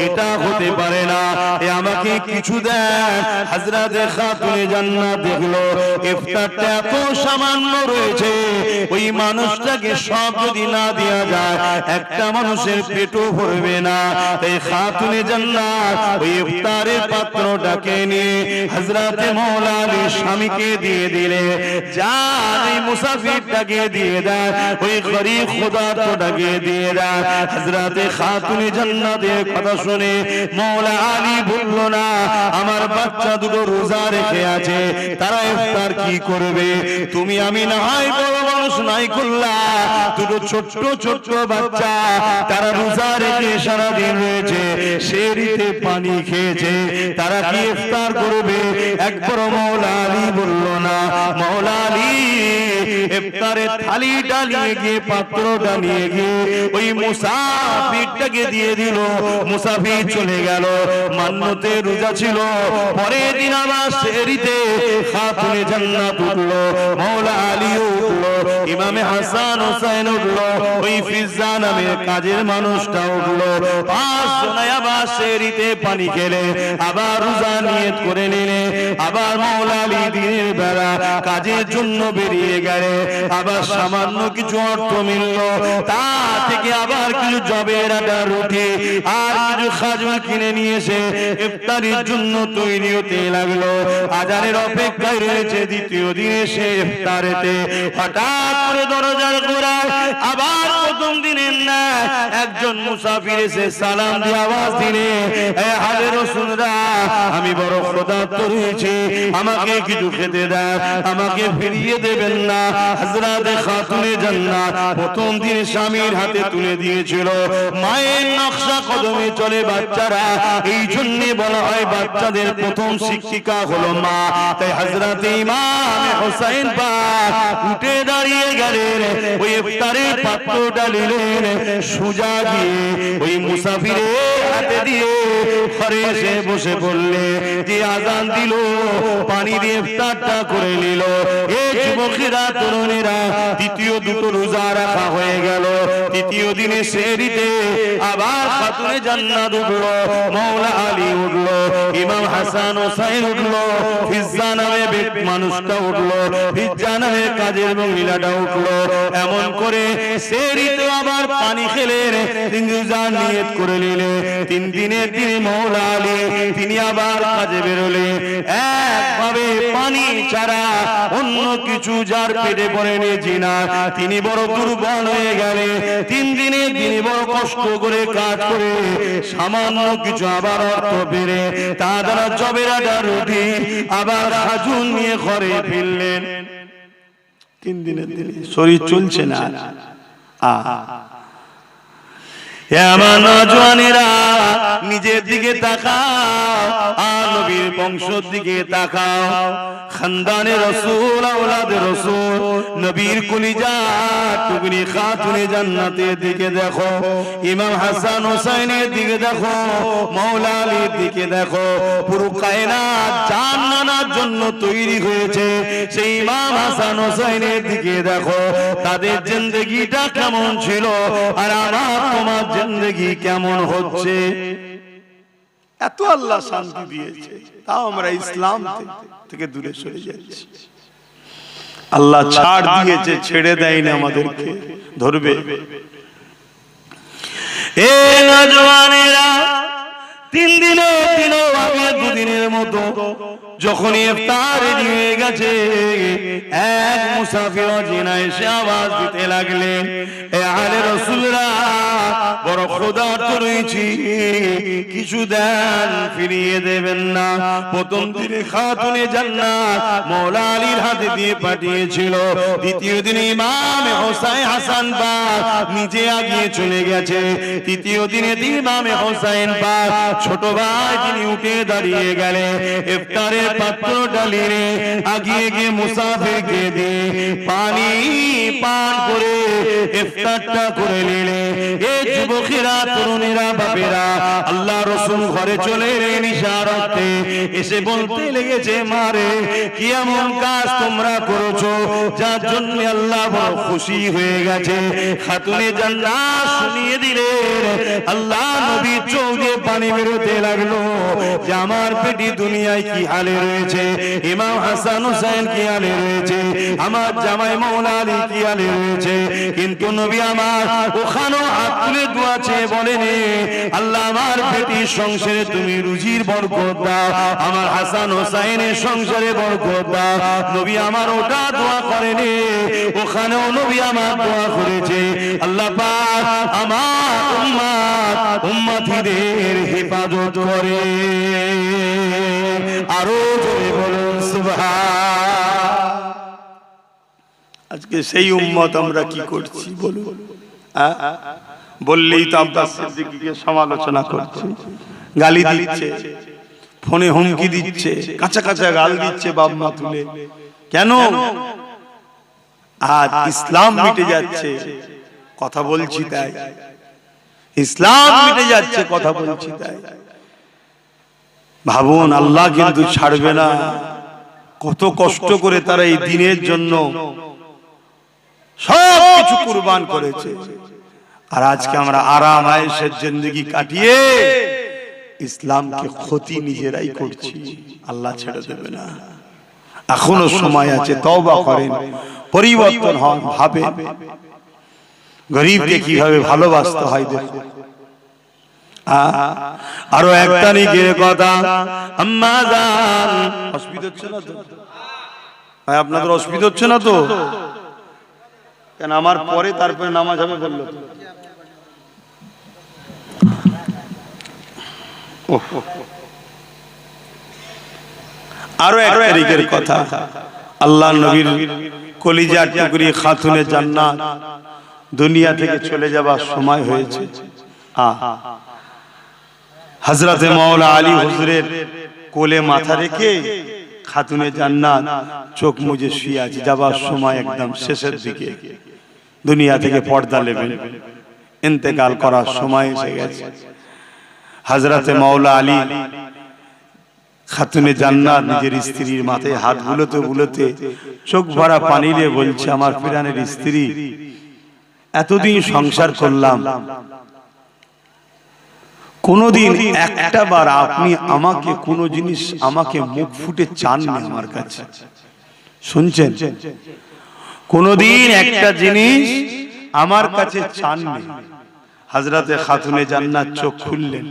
এটা হতে পারে না, এ আমাকে কিছু দেন। হযরত খাতুনে জান্নাত দেখলো ইফতারটা এত সামান্য রয়েছে, ওই মানুষটাকে সব যদি না দেয়া যায় একটা মানুষের পেটও ভরবে না। এই খাতুনে জান্নাত ওই ইফতারের পাত্রটাকে নিয়ে হযরত মাওলা আলীর স্বামীকে দিয়ে দিলে, যান এই মুসাফিরটাকে দিয়ে দেন, ওই গরীব খোদাটাকে দিয়ে দেন। হযরত খাতুনে জান্নাতের কথা শুনে মাওলা আলী বলল, না, আমার বাচ্চা দুটো রোজা রেখে আছে, তারা ইফতার কি করবে? তুমি আমি না হয় বড় মানুষ নাই করলা, দুটো ছোট্ট ছোট্ট বাচ্চা তারা রোজা রেখে সারাদিন রয়েছে, সেরিতে পানি খেয়েছে, তারা কি ইফতার করবে? একবার মাওলা আলী বলল, না। মাওলা আলী ইফতারের থালিটা নিয়ে গিয়ে, পাত্রটা নিয়ে গিয়ে ওই মুসাফিরটাকে দিয়ে দিল। মুসাফির চলে গেল, মান্যতে রোজা ছিল, পরের দিন আবার সেরিতে খাতুনে জান্নাত উঠলো, মাওলা আলী উঠলো, ইমামে হাসান হোসেন উঠলো, ওই ফিজ্জা নামের কাজের মানুষটা উঠলো, 5 জনে আবার সেরিতে পানি খেলে, আবার রোজা নিয়ত করে নিলে, আবার মাওলা আলী দিনের বেলা কাজের জন্য বেরিয়ে গেলে, আবার সামান্য কিছু অর্থ মিলল, তা থেকে আবার কিছু জবের আটা, রুটি আর কিছু খাজুর কিনে নিয়ে এসে ইফতারের জন্য তৈরি হতে লাগলো। আজানের অপেক্ষায় রয়েছে, দ্বিতীয় দিনে সে ইফতারেতে হঠাৎ করে দরজার গোড়ায় আবার প্রথম দিনের না একজন মুসাফির এসে সালাম দিয়ে আওয়াজ দিলে, এ আলে রাসূলরা, আমি বড় ক্ষুধার্ত রয়েছি, আমাকে কিছু খেতে দেন, আমাকে ফিরিয়ে দেবেন না? হযরত খাতুনে জান্নাত প্রথম দিন স্বামীর হাতে তুলে দিয়েছিল। মায়ের নকশা কদমে চলে বাচ্চারা, এই জন্য বলা হয় বাচ্চাদের প্রথম শিক্ষিকা হলো মা। তাই হযরত ইমাম হোসেন পাক উঠে দাঁড়িয়ে গেলেন, ওই ইফতারের পাত্রটা নিলেন, সুজা গিয়ে ওই মুসাফিরের হাতে দিয়ে ঘরে এসে বসে পড়লে, যে আজান দিল পানি দিয়ে ইফতারটা করে নিল। এই যুবকেরা, তরুণেরা, দ্বিতীয় দুটো রোজা রাখা হয়ে গেল। তৃতীয় দিনে সেহরিতে আবার খাতুনে জান্নাত উঠলো, মাওলা আলী উঠলো, ইমাম হাসান হোসেন উঠলো, ফিজ্জা নামে মানুষটা উঠলো, ফিজ্জা নামে কাজের মহিলাটা উঠলো। এমন করে সেহরিতে আবার পানি খেলেন, রোজা নিয়ত করে নিলে। 3 দিনের দিনে মাওলা আলী তিনি আবার কাজে বেরোলেন, একভাবে পানি ছাড়া অন্য কিছু যার পেটে পড়েনি জিনা, তিনি বড় দুর্বল হয়ে গেলেন। 3 দিনে তিনি বড় কষ্ট করে কাজ করে সামান্য কিছু আবার অর্থ পেরে তা দ্বারা জবের আটা, রুটি আবার খাজুর নিয়ে ঘরে ফিরলেন। 3 দিনের দিনে শরীর চলছে না। আমার নওজওয়ানেরা, নিজের দিকে তাকাও আর নবীর বংশের দিকে তাকাও। খানদানে রাসূল, আওলাদে রাসূল, নবীর কলিজা টুকরি খাতুনে জান্নাতের দিকে দেখো, ইমাম হাসান হোসেনের দিকে দেখো, মাওলা আলীর দিকে দেখো। পুরো কায়নাত জান্নাতের জন্য তৈরি হয়েছে, সেই ইমাম হাসান হোসেনের দিকে দেখো, তাদের জিন্দেগিটা কেমন ছিল আর আমার তোমার জিন্দেগি কেমন হচ্ছে। এত আল্লাহ শান্তি দিয়েছে, তাও আমরা ইসলাম থেকে দূরে সরে যাচ্ছি। আল্লাহ ছাড় দিয়েছে, ছেড়ে দেয়নি আমাদেরকে, ধরবে। এ নওজওয়ানেরা, 3 দিনের দিনও আগে 2 দিনের মতো যখন ইফতার হয়ে গেছে, এক মুসাফির অচেনা এসে আওয়াজ দিতে লাগলেন, এ আলে রাসূলরা, বড় ক্ষুধার্ত রয়েছি, কিছু দেন, ফিরিয়ে দেবেন না? প্রথম দিনে খাতুনে জান্নাত মাওলা আলীর হাতে দিয়ে পাঠিয়েছিল, দ্বিতীয় দিনে ইমাম হোসেন হাসান পাক নিজে আগিয়ে চলে গেছে, তৃতীয় দিনে ইমাম হোসেন পাক ছোট ভাই তিনি উঠে দাঁড়িয়ে গেলে ইফতারের পাত্রটা নিয়ে আগিয়ে গিয়ে মুসাফিরকে দিয়ে পানি পান করে ইফতারটা করে নিলে এই যুবকেরা তরুণেরা বাপেরা আল্লাহ রাসূল ঘরে চলে এলেন ইশারাতে এসে বলতে লেগেছে মারে কি এমন কাজ তোমরা করেছো যার জন্য আল্লাহ বড় খুশি হয়ে গেছে। খাতুনে জান্নাত শুনিয়ে দিলেন আল্লাহ নবী চোখ দিয়ে পানি বেরোতে লাগলো যে আমার পেটি দুনিয়ায় কি হালে রয়েছে, ইমাম হাসান হোসেন কি হালে রয়েছে, আমার জামাই মাওলা আলী কি হালে রয়েছে। কিন্তু নবী আমার ওখানেও হাত তুলে দোয়া চেয়ে বলেন আল্লাহ আমার পেটির সংসারে তুমি রুজির বরকত দাও, আমার হাসান হোসেনের সংসারে বরকত দাও। নবী আমার ওটা দোয়া করেনি, ওখানেও নবী আমার দোয়া করেছে আল্লাহ পাক আমার উম্মত উম্মতিদের হেফাজত করে। আরো জোরে বলুন সুবহান। আজকে সেই উম্মত আমরা কি করছি বলুন? বললেই তো আব্বাস সিদ্দিকীকে সমালোচনা করছে, গালি দিচ্ছে, ফোনে হুমকি দিচ্ছে, কাঁচা কাঁচা গাল দিচ্ছে বাপ মা তুলে। কেন? আজ ইসলাম মিটে যাচ্ছে কথা বলছি তাই, ইসলাম মিটে যাচ্ছে কথা বলছি তাই। ভাবুন আল্লাহ কিন্তু ছাড়বে না। কত কষ্ট করে তারা এই দিনের জন্য সব কিছু কুরবান করেছে, আর আজকে আমরা আরাম আয়েশের জিন্দেগি কাটিয়ে ইসলামকে ক্ষতি নিজেরাই করছি। আল্লাহ ছেড়ে দেবে না, এখনো সময় আছে, তওবা করেন, পরিবর্তন হন, ভাবেন গরিবকে কিভাবে ভালোবাসতে হয় দেখুন। আরো একটা নিকের কথা, আম্মা জান অসুবিধা হচ্ছে না তো ভাই? আপনাদের অসুবিধা হচ্ছে না তো? কেন আমার পরে তারপরে নামাজ হবে বললো তো। আরো এক তারিখের কথা, আল্লাহ নবীর কলিজার টুকরি খাতুনে জান্নাত দুনিয়া থেকে চলে যাবার সময় হয়েছে। হযরতে মাওলা আলী হুজুরের কোলে মাথা রেখে খাতুনে জান্নাত চোখ মুজে শুয়ে আছে, যাবার সময় একদম শেষের দিকে, দুনিয়া থেকে পর্দা নেবেন, ইন্তেকাল করার সময় এসে গেছে। হযরতে মাওলা আলী খাতুনে জান্নাত নিজের স্ত্রীর মাথায় হাত বুলোতে বুলোতে চোখ ভরা পানি দিয়ে বলছে, আমার প্রাণের স্ত্রী, এতদিন সংসার করলাম, কোনদিন একটা বার আপনি আমাকে কোনো জিনিস আমাকে মুখ ফুটে চাননি আমার কাছে, শুনছেন? কোনদিন একটা জিনিস আমার কাছে চাননি। হযরতে খাতুনে জান্নাত চোখ খুললেন,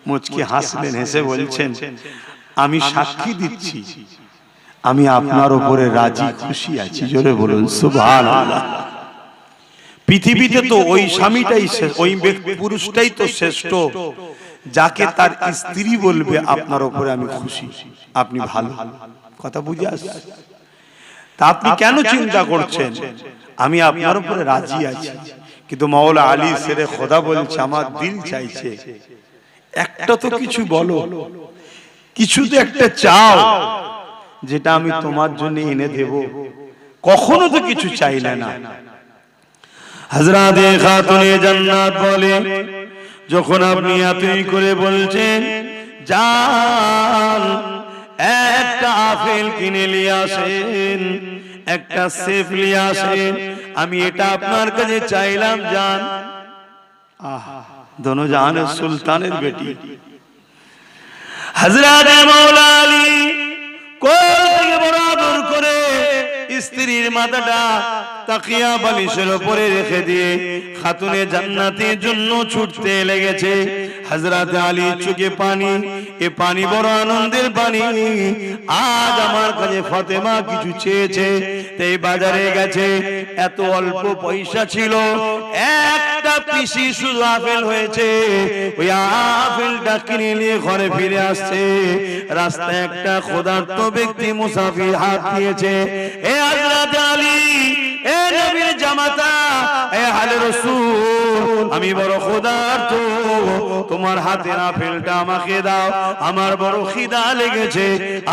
মুচকি হাসলেন, হেসে বলছেন, আমি সাক্ষী দিচ্ছি আমি আপনার উপরে রাজি খুশি আছি। জোরে বলুন সুবহানাল্লাহ। পৃথিবীতে তো ওই স্বামীটাই, ওই ব্যক্তি পুরুষটাই তো শ্রেষ্ঠ যাকে তার স্ত্রী বলবে আপনার উপরে আমি খুশি, আপনি ভালো। কথা বুঝে আসছে? তা আপনি কেন চিন্তা করছেন? আমি আপনার উপরে রাজি আছি। কিন্তু মাওলা আলী শেরে খোদা বলছে, আমার দিল চাইছে একটা তো কিছু বলো, কিছু তো একটা চাও যেটা আমি তোমার জন্য এনে দেব। কখনো তো কিছু চাইলে না। হযরতে খাতুনে জান্নাত বলে, যখন আপনি এতই করে বলছেন, যান একটা আপেল কিনে নিয়ে আসেন, একটা সেফ নিয়ে আসেন, আমি এটা আপনার কাছে চাইলাম। যান। আহা, দোনো জাহানের সুলতানের বেটি হযরতে মাওলা আলী কোল থেকে বড় আদর করে স্ত্রীর মাথাটা তাকিয়া বালিশের উপরে রেখে দিয়ে খাতুনে জান্নাতের জন্য ছুটতে লেগেছে। হযরতে আলী চোখে পানি, এ পানি বড় আনন্দের পানি। আজ আমার কাছে ফাতেমা কিছু চেয়েছে, তাই বাজারে গেছে, এত অল্প পয়সা ছিল, একটা পিসি শুধু আপেল হয়েছে, ওই আপেলটা কিনে নিয়ে ঘরে ফিরে আসছে। রাস্তায় একটা ক্ষুধার্ত ব্যক্তি মুসাফির হাত দিয়েছে, এ হযরতে আলী, এ নবীর জামাতা, এ হালে রাসূল আমি বড় ক্ষুধার্ত, তোমার হাতের আপেলটা আমাকে দাও, আমার বড় খিদা লেগেছে,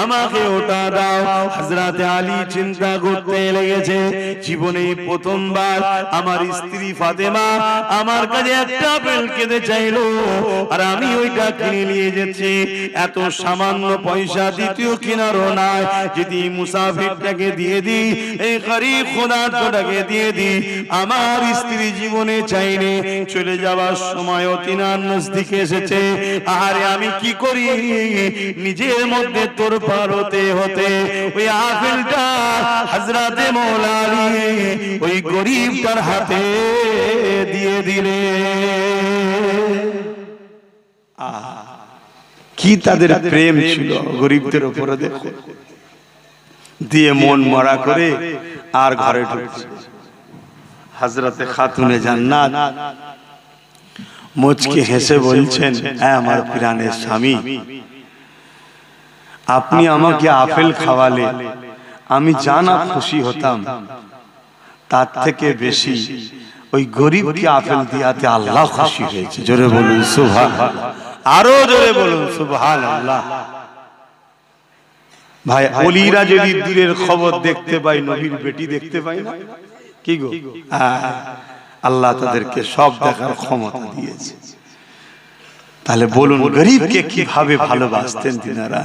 আমাকে ওটা দাও। হযরতে আলী চিন্তা করতে লেগেছে, জীবনে প্রথমবার আমার স্ত্রী ফাতেমা আমার কাছে একটা আপেল খেতে চাইলো, আর আমি ওইটা কিনে নিয়ে যাচ্ছি। এত সামান্য পয়সা দ্বিতীয় কিনারও নাই, যদি মুসাফিরটাকে দিয়ে দিই, এই গরীব ক্ষুধার্তটাকে দিয়ে দিই। আমার স্ত্রী জীবনে চাইনি, চলে যাওয়ার সময়ও তিনার নজদিকে এসেছে। আরে আমি কি করি, নিজের মধ্যে তোড়পাড় হতে হতে ওই আপেলটা হযরতে মওলা আলী ওই গরীবটার হাতে দিয়ে দিলে। কি তাদের প্রেম ছিল গরীবদের উপরে, দেখো, দিয়ে মন মরা করে আর ঘরে ঢুকছে। হযরতে খাতুনে জান্নাত মুচকি হেসে বলছেন, হ্যাঁ আমার প্রাণের স্বামী, আপনি আমাকে আপেল খাওয়ালে আমি জানা খুশি হতাম, তার থেকে বেশি ওই গরীবকে আপেল দিয়াতে আল্লাহ খুশি হয়েছে। জোরে বলুন সুবহানাল্লাহ, আরো জোরে বলুন সুবহানাল্লাহ। ভাই, ওলিরা যদি দূরের খবর দেখতে পাই, নবীর বেটি দেখতে পাই না, কি গো, আল্লাহ তাদেরকে সব দেখার ক্ষমতা দিয়েছে। তাহলে বলুন গরীবকে কিভাবে ভালোবাসতেন তিনারা।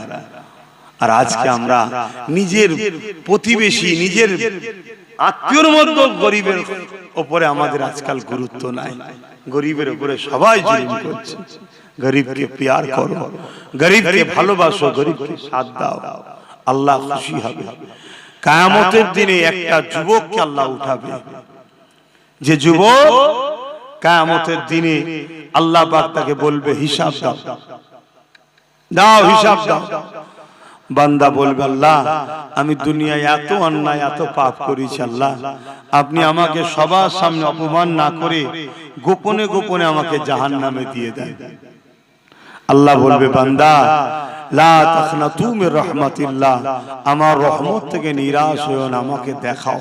আর আজকে আমরা নিজের প্রতিবেশী, নিজের আত্মীয়র মধ্যে গরীবের উপরে আমাদের আজকাল গুরুত্ব নাই। গরীবের উপরে সবাই জুলুম করছে। গরীবকে প্যার করো, গরীবকে ভালোবাসো, গরীবকে সাথ দাও, আল্লাহ খুশি হবে। কিয়ামতের দিনে একটা যুবককে আল্লাহ উঠাবে, যে যুবক কিয়ামতের দিনে আল্লাহ পাক তাকে বলবে হিসাব দাও, দাও হিসাব দাও। বান্দা বলবে, আল্লাহ আমি দুনিয়ায় এত অন্যায় এত পাপ করেছি, আল্লাহ আপনি আমাকে সবার সামনে অপমান না করে গোপনে গোপনে আমাকে জাহান্নামে দিয়ে দেন। আল্লাহ বলবে, বান্দা লা তাখনাতু মির রাহমাতিল্লাহ, আমার রহমত থেকে নিরাশ হয়ো না, আমাকে দেখাও।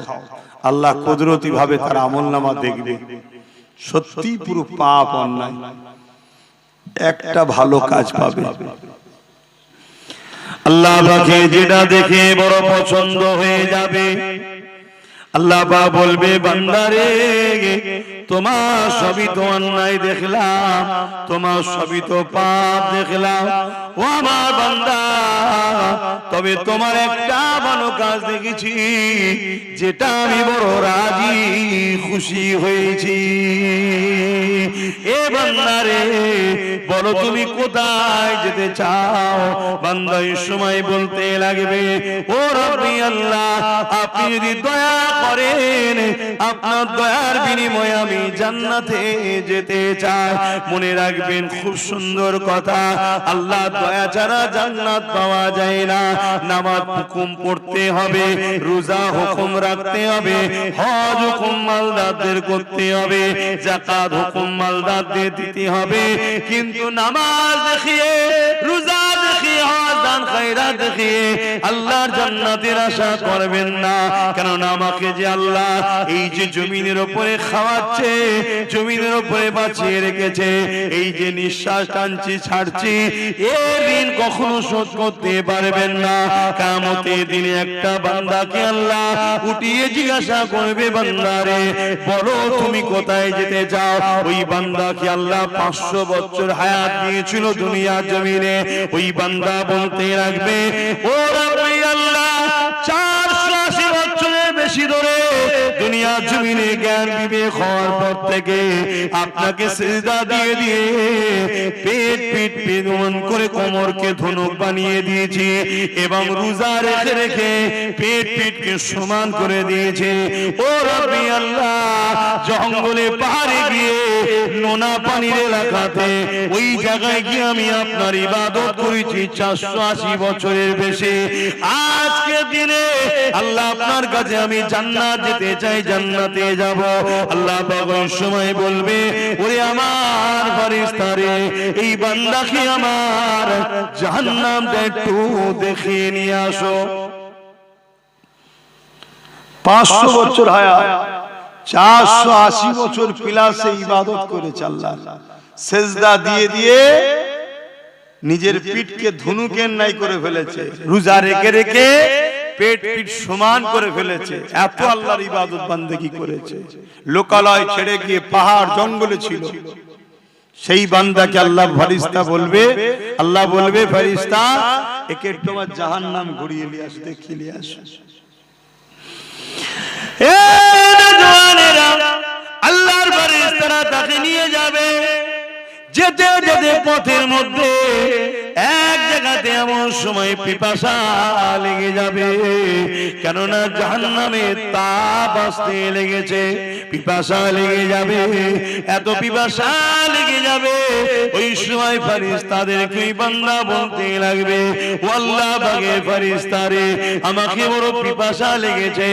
আল্লাহ কুদরতি ভাবে তার আমলনামা দেখবে, সত্যি পুরো পাপ অন্যায়, একটা ভালো কাজ পাবে। আল্লাহ পাকে যেটা দেখে বড় পছন্দ হয়ে যাবে, আল্লাহ পাক বলবে, বান্দারে তোমার সবই তো অন্যায় দেখলাম, তোমার সবই তো পাপ দেখলাম, ও আমার বান্দা, তবে তোমার একটা ভালো কাজ দেখেছি, যেটা আমি বড় রাজি খুশি হয়েছি। এ বান্দারে বলো তুমি কোথায় যেতে চাও? বান্দা এই সময় বলতে লাগবে, ও রব্বি আল্লাহ, আপনি যদি দয়া করেন, আপনার দয়ার বিনিময়ে আমি জান্নাতে যেতে চাই। মনে রাখবেন, খুব সুন্দর কথা, আল্লাহ দয়া ছাড়া জান্নাত পাওয়া যায় না। নামাজ হুকুম পড়তে হবে, রোজা হুকুম রাখতে হবে, হজ হুকুম মালদারদের করতে হবে, যাকাত হুকুম মালদারদের দিতে হবে, কিন্তু নামাজ দেখিয়ে, রোজা দেখিয়ে, হজ দান খায়রাত দেখিয়ে আল্লাহর জান্নাতের আশা করবেন না। কেননা আমাকে যে আল্লাহ এই যে জমিনের উপরে খাওয়াচ্ছে, জমিনের উপরে বাঁচিয়ে রেখেছে, এই যে নিঃশ্বাস টানছি ছাড়ছি, এর ঋণ কখনো শোধ করতে পারবেন না। কিয়ামতের দিনে একটা বান্দাকে আল্লাহ উঠিয়ে জিজ্ঞাসা করবে, বান্দারে বলো তুমি কোথায় যেতে চাও? ওই বান্দাকে আল্লাহ 500 বছর হায়াত দিয়েছিল দুনিয়ার জমিনে, ওই বান্দা বলতে রাখবে, ও রব্বি আল্লাহ 480 বছরের বেশি ধরে দুনিয়ার জমিনে জ্ঞান বিবেক হওয়ার পর থেকে আপনাকে সিজদা দিয়ে দিয়ে পেট পিট পেদমন করে কোমরকে ধনুক বানিয়ে দিয়েছি, এবং রোজা রেখে রেখে পেট পিটকে সমান করে দিয়েছে। ও রব্বি আল্লাহ, জঙ্গলে পাহাড়ে গিয়ে নোনা পানির এলাকাতে ওই জায়গায় গিয়ে আমি আপনার ইবাদত করেছি 480 বছরের বেশি। আজকে দিনে আল্লাহ আপনার কাছে আমি জান্নাত যেতে চাই, জান্নাতে যাব। আল্লাহ পাক ওই সময় বলবে, ওরে আমার ফেরেশতারে, এই বান্দাকে আমার জাহান্নামটা একটু দেখিয়ে নিয়ে আসো। 500 বছর হায়াত, 480 বছর পিলাসে ইবাদত করেছে আল্লাহ, সেজদা দিয়ে দিয়ে নিজের পিঠকে ধনুকের নাই করে ফেলেছে, রোজা রেখে রেখে পেট পিঠ সমান করে ফেলেছে, এত আল্লাহর ইবাদত বান্দেগি করেছে। লোকালয় ছেড়ে গিয়ে পাহাড় জঙ্গলে ছিল। সেই বান্দাকে আল্লাহ ফেরেশতা বলবে, আল্লাহ বলবে ফেরেশতা একে তোমার জাহান্নাম ঘুরিয়ে নিয়ে আসো, দেখিয়ে নিয়ে আসো। এ নওজওয়ানেরা, আল্লাহর ফেরেশতারা তাকে নিয়ে যাবে। যেতে যেতে পথের মধ্যে এক জায়গাতে এমন সময় পিপাসা লেগে যাবে, কেননা জাহান্নামে তাপ আসতে লেগেছে, পিপাসা লেগে যাবে, এত পিপাসা লেগে যাবে। ওই সময় ফেরেশতাদেরকে বান্দা বলতে লাগবে, ও আল্লাহ পাকের ফেরেশতারে, আমাকে বড় পিপাসা লেগেছে,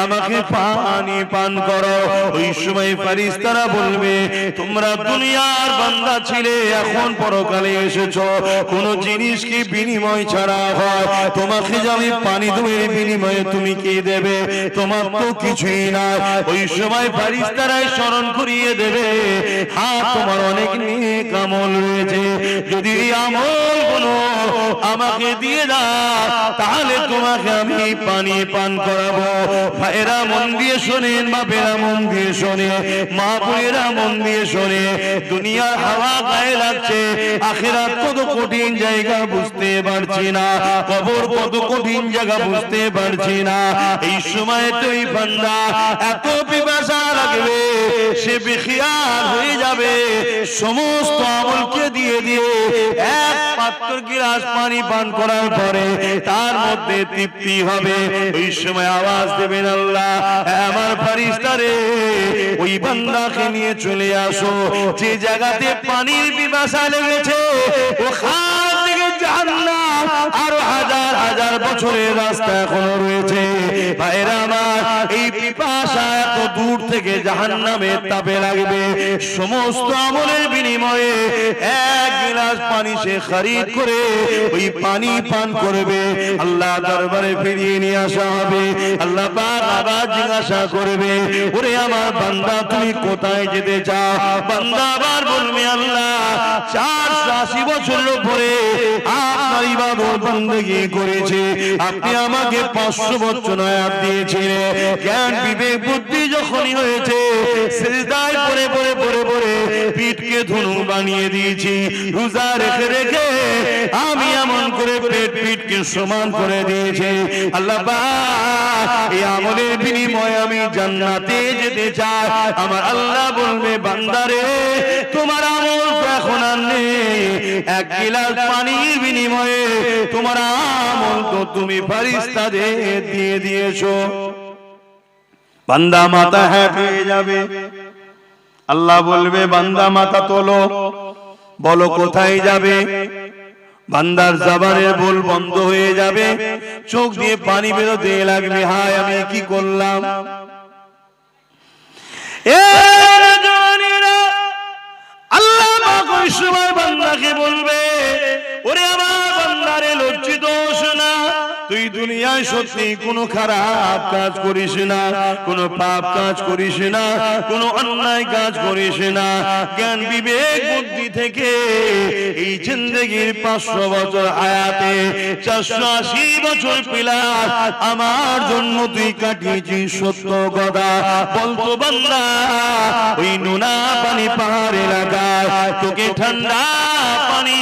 আমাকে পানি পান করো। ওই সময় ফেরেশতারা বলবে, তোমরা দুনিয়ার বান্দা ছিলে, এখন পরকালে এসেছো, কোন জিনিস কি বিনিময় ছাড়া হয়? তোমাকে যে আমি পানি দেব, বিনিময়ে তুমি কি দেবে? তোমার তো কিছুই নাই। ওই সময় ফেরেশতারাই স্মরণ করিয়ে দেবে, হ্যাঁ তোমার অনেক নেক আমল রয়েছে, যদি এই আমলগুলো আমাকে দিয়ে দাও তাহলে তোমাকে আমি পানি পান করাবো। ভাইরা মন দিয়ে শোনেন, বাপেরা মন দিয়ে শোনে, মা বোনেরা মন দিয়ে শোনে, দুনিয়ার হাওয়া গায়ে লাগছে, আখিরাত কত কঠিন জায়গা বুঝতে পারছি না, কবর কত কঠিন জায়গা বুঝতে পারছি না। এই সময় তুই বান্দা এত পিপাসা লাগবে, সে বেখিয়াল হয়ে যাবে, সমস্ত আমলকে দিয়ে দিয়ে এক পাত্র গিলাস পানি পান করার পরে তার মধ্যে তৃপ্তি হবে। ওই সময় আওয়াজ দেবেন, আল্লাহ আমার ফেরেশতারে, ওই বান্দাকে নিয়ে চলে আসো যে জায়গাতে পানির পিপাসা লেগেছে, ওখান থেকে জাহান্নাম আরো হাজার হাজার বছরের রাস্তা এখনো রয়েছে। ভাইরা আমার, এই পিপাসা এত দূর থেকে জাহান্নামের তাপে লাগবে, সমস্ত আমলের বিনিময়ে এক গিলাস পানি সে খরিদ করে ওই পানি পান করবে। আল্লাহ দরবারে ফিরিয়ে নিয়ে আসা হবে, আল্লাহ পাক আবার জিজ্ঞাসা করবে, ওরে আমার বান্দা তুমি কোথায় যেতে চাও? বান্দা আবার বলবে, আল্লাহ 480 বছরের উপরে আপনার ইবাদত বন্দেগী করেছি, আপনি আমাকে 500 বছর হায়াত দিয়েছিলেন, জ্ঞান বিবেক বুদ্ধি যখনই হয়েছে সিজদায় পড়ে পড়ে পড়ে পড়ে পিঠকে ধনুক বানিয়ে দিয়েছি, রোজা রেখে রেখে আমি এমন করে পেট পিঠকে সমান করে দিয়েছি। আল্লাহ পাক এই আমলের বিনিময়ে আমি জান্নাতে যেতে চাই। আমার আল্লাহ বলবে, বান্দারে তোমার আমল তো এখন আর নেই, এক গিলাস পানির বিনিময়ে তোমার আমল তো তুমি ফেরেশতাদের দিয়ে দিয়েছো। বান্দা মাথা হ্যাঁ পেয়ে যাবে, আল্লাহ বলবে বান্দা মাথা তোলো, বলো কোথায় যাবে? বান্দার জবানের বল বন্ধ হয়ে যাবে, চোখ দিয়ে পানি বেরোতে লাগবে, হায় আমি কি করলাম। আল্লাহ পাক ওই সময় বান্দাকে বলবে, ওরে আমার বান্দারে লজ্জিত হোস না, তুই দুনিয়ায় সত্যি কোনো খারাপ কাজ করিস না, কোনো পাপ কাজ করিস না, কোনো অন্যায় কাজ করিস না, জ্ঞান বিবেক বুদ্ধি থেকে এই জিন্দেগির 500 বছর হায়াতে 480 বছর পিলাস আমার জন্য তুই কাটিয়েছিস, সত্য কথা বলতো বান্দা। ওই নোনা পানি পাহাড় এলাকায় তোকে ঠান্ডা পানি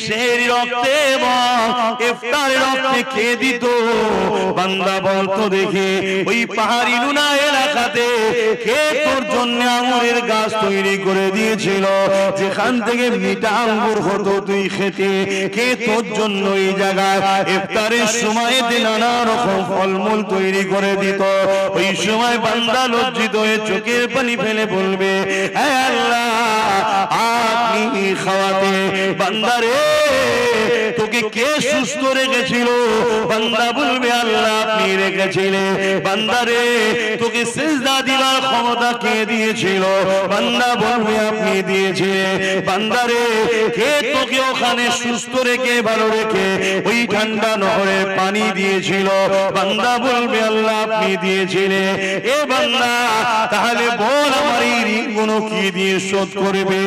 সেই রক্তে এবং ইফতারের রক্তে খেয়ে দিত। বান্দা বলতো দেখে, ওই পাহাড়ি নোনা এলাকাতে কে তোর জন্য আঙুরের গাছ তৈরি করে দিয়েছিল, যেখান থেকে মিঠা আঙ্গুর হতো তুই খেতে, কে তোর জন্য এই জায়গায় ইফতারের সময়তে নানা রকম ফলমূল তৈরি করে দিত। ওই সময় বান্দা লজ্জিত হয়ে চোখের পানি ফেলে বলবে, হে আল্লাহ আপনি খাওয়াতে বান্দারে তোকে কে সুস্থ রেখেছিল? বান্দা বলবে, আল্লাহ আপনি রেখেছিলে বান্দারে তোকে সিজদা দিবার ক্ষমতা কে দিয়েছিল বান্দা বলবে আপনি দিয়েছিলেন বান্দারে কে তোকে ওখানে সুস্থ রেখে ভালো রেখে ওই ঠান্ডা নহরে পানি দিয়েছিল বান্দা বলবে আল্লাহ আপনি দিয়েছিলেন এ বান্দা তাহলে বল আমার এই ঋণগুলো কি দিয়ে শোধ করবে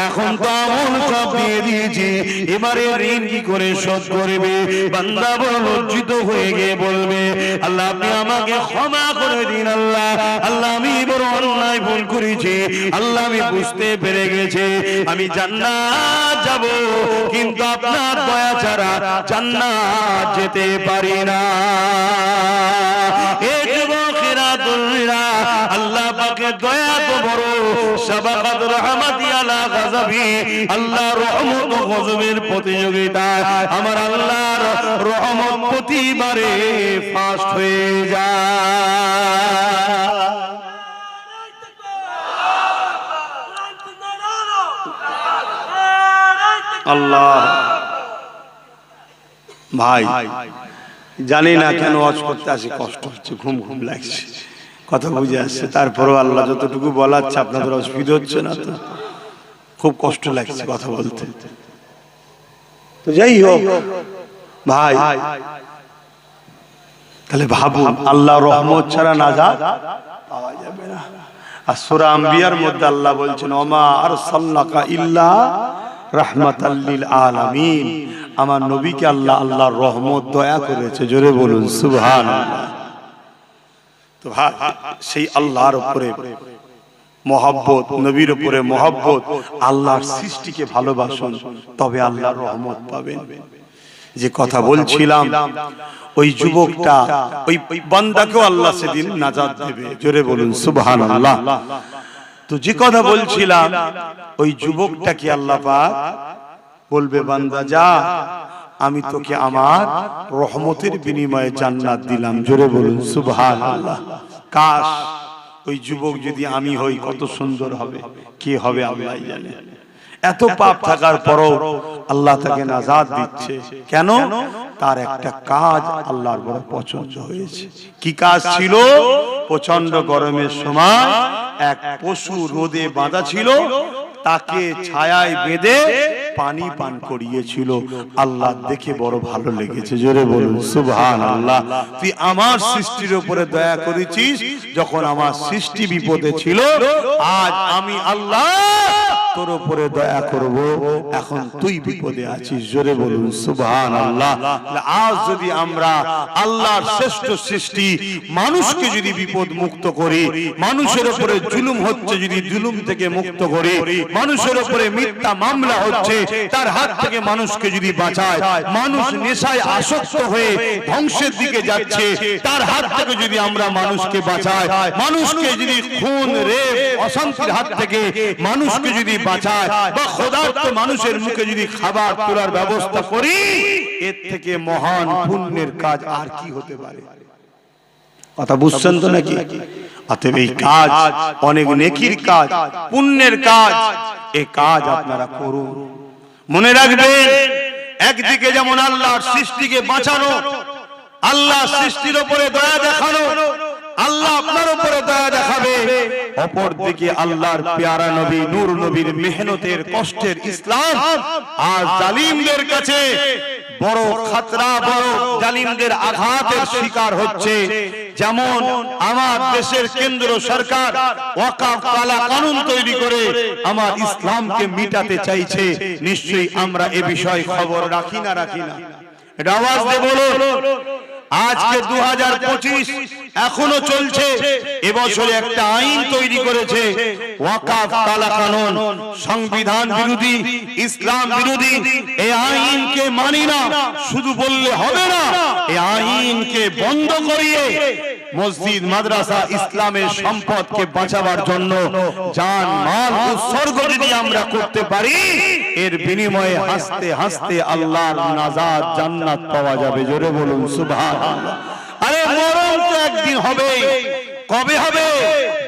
এখন তো আমল সব দিয়ে দিয়েছি এবারে ঋণ কি করে শোধ করবে বান্দা বড় লজ্জিত হয়ে গিয়ে বলবে আল্লাহ আপনি আমাকে ক্ষমা করে দিন আল্লাহ আল্লাহ আমি বড় অন্যায় ভুল করেছি আল্লাহ আমি বুঝতে পেরে গেছি আমি জান্নাত যাব কিন্তু আপনার দয়া ছাড়া জান্নাত যেতে পারি না এই যুবকেরা দুনিয়া আল্লাহ পাকের দয়া তো বড় সাবাকাত রহমাতি আলা গাযাবি আল্লাহ রহমত ও গজবের প্রতিযোগিতা আমার আল্লাহর রহমত প্রতিবারে ফাস্ট হয়ে যায় আল্লাহ ভাই জানি না কেন ওয়াজ করতে আসি কষ্ট হচ্ছে ঘুম ঘুম লাগছে কথা বুঝে আসছে তারপরেও আল্লাহ যতটুকু বলাচ্ছে আপনাদের অসুবিধা হচ্ছে না তো খুব কষ্ট লাগছে কথা বলতে তো যাই হোক ভাই তাহলে ভাবুন আল্লাহ রহমত ছাড়া নাজাত পাওয়া যাবে না আর সূরা আম্বিয়ার মধ্যে আল্লাহ বলছেন ওমা আরসালনাকা ইল্লা রাহমাতাল লিল আলামিন আমার নবীকে আল্লাহ আল্লাহর রহমত দয়া করেছে জোরে বলুন সুবহানাল্লাহ তো ভাই সেই আল্লাহর উপরে মহব্বত নবীর উপরে মহব্বত আল্লাহর সৃষ্টিকে ভালোবাসুন তবে আল্লাহর রহমত পাবেন যে কথা বলছিলাম ওই যুবকটা ওই বান্দাকেও আল্লাহ সেদিন নাজাত দেবে জোরে বলুন সুবহানাল্লাহ তো যে কথা বলছিলাম ওই যুবকটাকে আল্লাহ পাক বলবে বান্দা যা আমি তোকে আমার রহমতের বিনিময়ে জান্নাত দিলাম জোরে বলুন সুবহানাল্লাহ কাশ ওই যুবক যদি আমি হই কত সুন্দর হবে কি হবে আল্লাহ জানে এত পাপ থাকার পরও আল্লাহ তাকে নাজাত দিচ্ছে কেন তার একটা কাজ আল্লাহর বড় পছন্দ হয়েছে কি কাজ ছিল প্রচন্ড গরমের সময় এক পশু রোদে বাঁধা ছিল তাকে ছায়ায় বেঁধে পানি পান করিয়েছিল আল্লাহ দেখে বড় ভালো লেগেছে জোরে বলুন সুবহানাল্লাহ তুই আমার সৃষ্টির উপরে দয়া করেছিস যখন আমার সৃষ্টি বিপদে ছিল আজ আমি আল্লাহ তোর উপরে দয়া করব এখন তুই বিপদে আছিস জোরে বলুন সুবহানাল্লাহ আজ যদি আমরা আল্লাহর শ্রেষ্ঠ সৃষ্টি মানুষকে যদি বিপদ মুক্ত করি মানুষের উপরে জুলুম হচ্ছে যদি জুলুম থেকে মুক্ত করি মানুষের উপরে মিথ্যা মামলা হচ্ছে তার হাত থেকে মানুষকে যদি বাঁচায় মানুষ নেশায় আসক্ত হয়ে ধ্বংসের দিকে যাচ্ছে তার হাত থেকে যদি আমরা মানুষকে বাঁচাই মানুষকে যদি খুন রেপ অশান্তির হাত থেকে মানুষকে যদি বাঁচায় বা ক্ষুধার্ত মানুষের মুখে যদি খাবার তোলার ব্যবস্থা করি এর থেকে মহান পুণ্যের কাজ আর কি হতে পারে কথা বুঝছেন তো নাকি অতএব এই কাজ অনেক নেকির কাজ পুণ্যের কাজ এই কাজ আপনারা করুন মনে রাখবেন একদিকে যেমন আল্লাহর সৃষ্টিকে বাঁচানো আল্লাহ সৃষ্টির উপরে দয়া দেখানো আল্লাহ আপনার উপরে দয়া দেখাবে অপর দিকে আল্লাহর প্যারা নবী নূর নবীর মেহনতের কষ্টের ইসলাম আর জালিমদের কাছে বড় খতরা বড় জালিমদের আঘাতের শিকার হচ্ছে যেমন আমার দেশের কেন্দ্র সরকার ওয়াকফ কালা কানুন তৈরি করে আমার ইসলামকে মিটাতে চাইছে নিশ্চয়ই আমরা এ বিষয়ে খবর রাখি না এটা আওয়াজ দিয়ে বলুন আজকে 2025 এখনো চলছে এবছরে একটা আইন তৈরি করেছে ওয়াকফ কালা কানুন সংবিধান বিরোধী ইসলাম বিরোধী এই আইনকে মানি না শুধু বললে হবে না এই আইনকে বন্ধ করিয়ে মসজিদ মাদ্রাসা ইসলামের সম্পদকে বাঁচাবার জন্য জান মাল উৎসর্গ যদি আমরা করতে পারি এর বিনিময়ে হাসতে হাসতে আল্লাহর নাজাত জান্নাত পাওয়া যাবে জোরে বলুন সুবহানাল্লাহ আরে মরণ তো একদিন হবে কবে হবে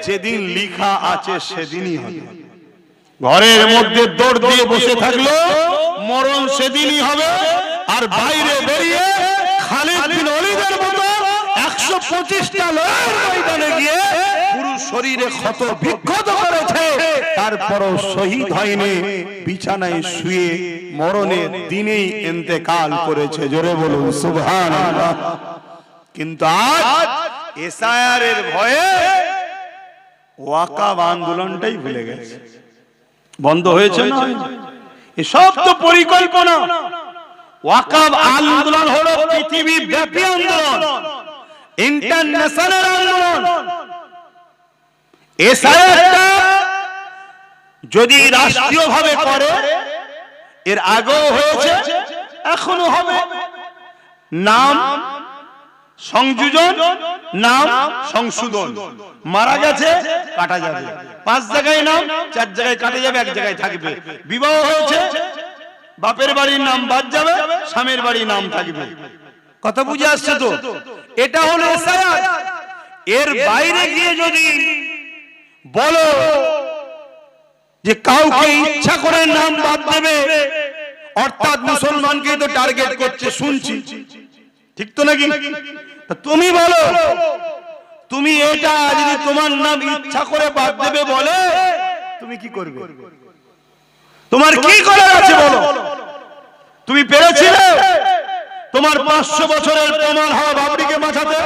যেদিন লেখা আছে সেদিনই হবে ঘরের মধ্যে দৌড় দিয়ে বসে থাকলো মরণ সেদিনই হবে আর বাইরে বেরিয়ে খালিদ বিন ওলীদের মতো 125টা লড়াইয়ের ময়দানে গিয়ে পুরো শরীরে ক্ষত বিক্ষত করেছে, তারপরও শহীদ হয়নি, বিছানায় শুয়ে মরণের দিনেই ইন্তেকাল করেছে। জোরে বলুন সুবহানাল্লাহ। কিন্তু আজ এসআইআর এর ভয়ে ওয়াকাব আন্দোলনটাই ভুলে গেছে। বন্ধ হয়েছে না? এসব তো পরিকল্পনা। ওয়াকাব আন্দোলন হলো পৃথিবী ব্যাপী আন্দোলন, ইন্টারন্যাশনাল আন্দোলন। এসআইআরটা যদি রাষ্ট্রীয়ভাবে করে, এর আগেও হয়েছে, এখনো হবে। নাম সংযোজন, নাম সংশোধন। মারা গেছে কাটা যাবে, 5 জায়গায় নাম, 4 জায়গায় কাটা যাবে, 1 জায়গায় থাকবে। বিবাহ হয়েছে, বাপের বাড়ির নাম বাদ যাবে, স্বামীর বাড়ির নাম থাকবে। কথা বুঝে আসছে তো? এটা হলো এসআইআর। এর বাইরে গিয়ে যদি বলো যে কাউকে ইচ্ছা করে নাম বাদ দেবে, অর্থাৎ মুসলমানকে তো টার্গেট করছে, শুনছি, ঠিক তো নাকি? তুমি বলো, তুমি এটা যদি তোমার নাম ইচ্ছা করে বাদ দেবে বলে, তুমি কি করবে? তোমার কি করার আছে বলো? তুমি পেরেছিলে তোমার 500 বছরের প্রমাণ হওয়া বাবরিকে বাঁচাতে?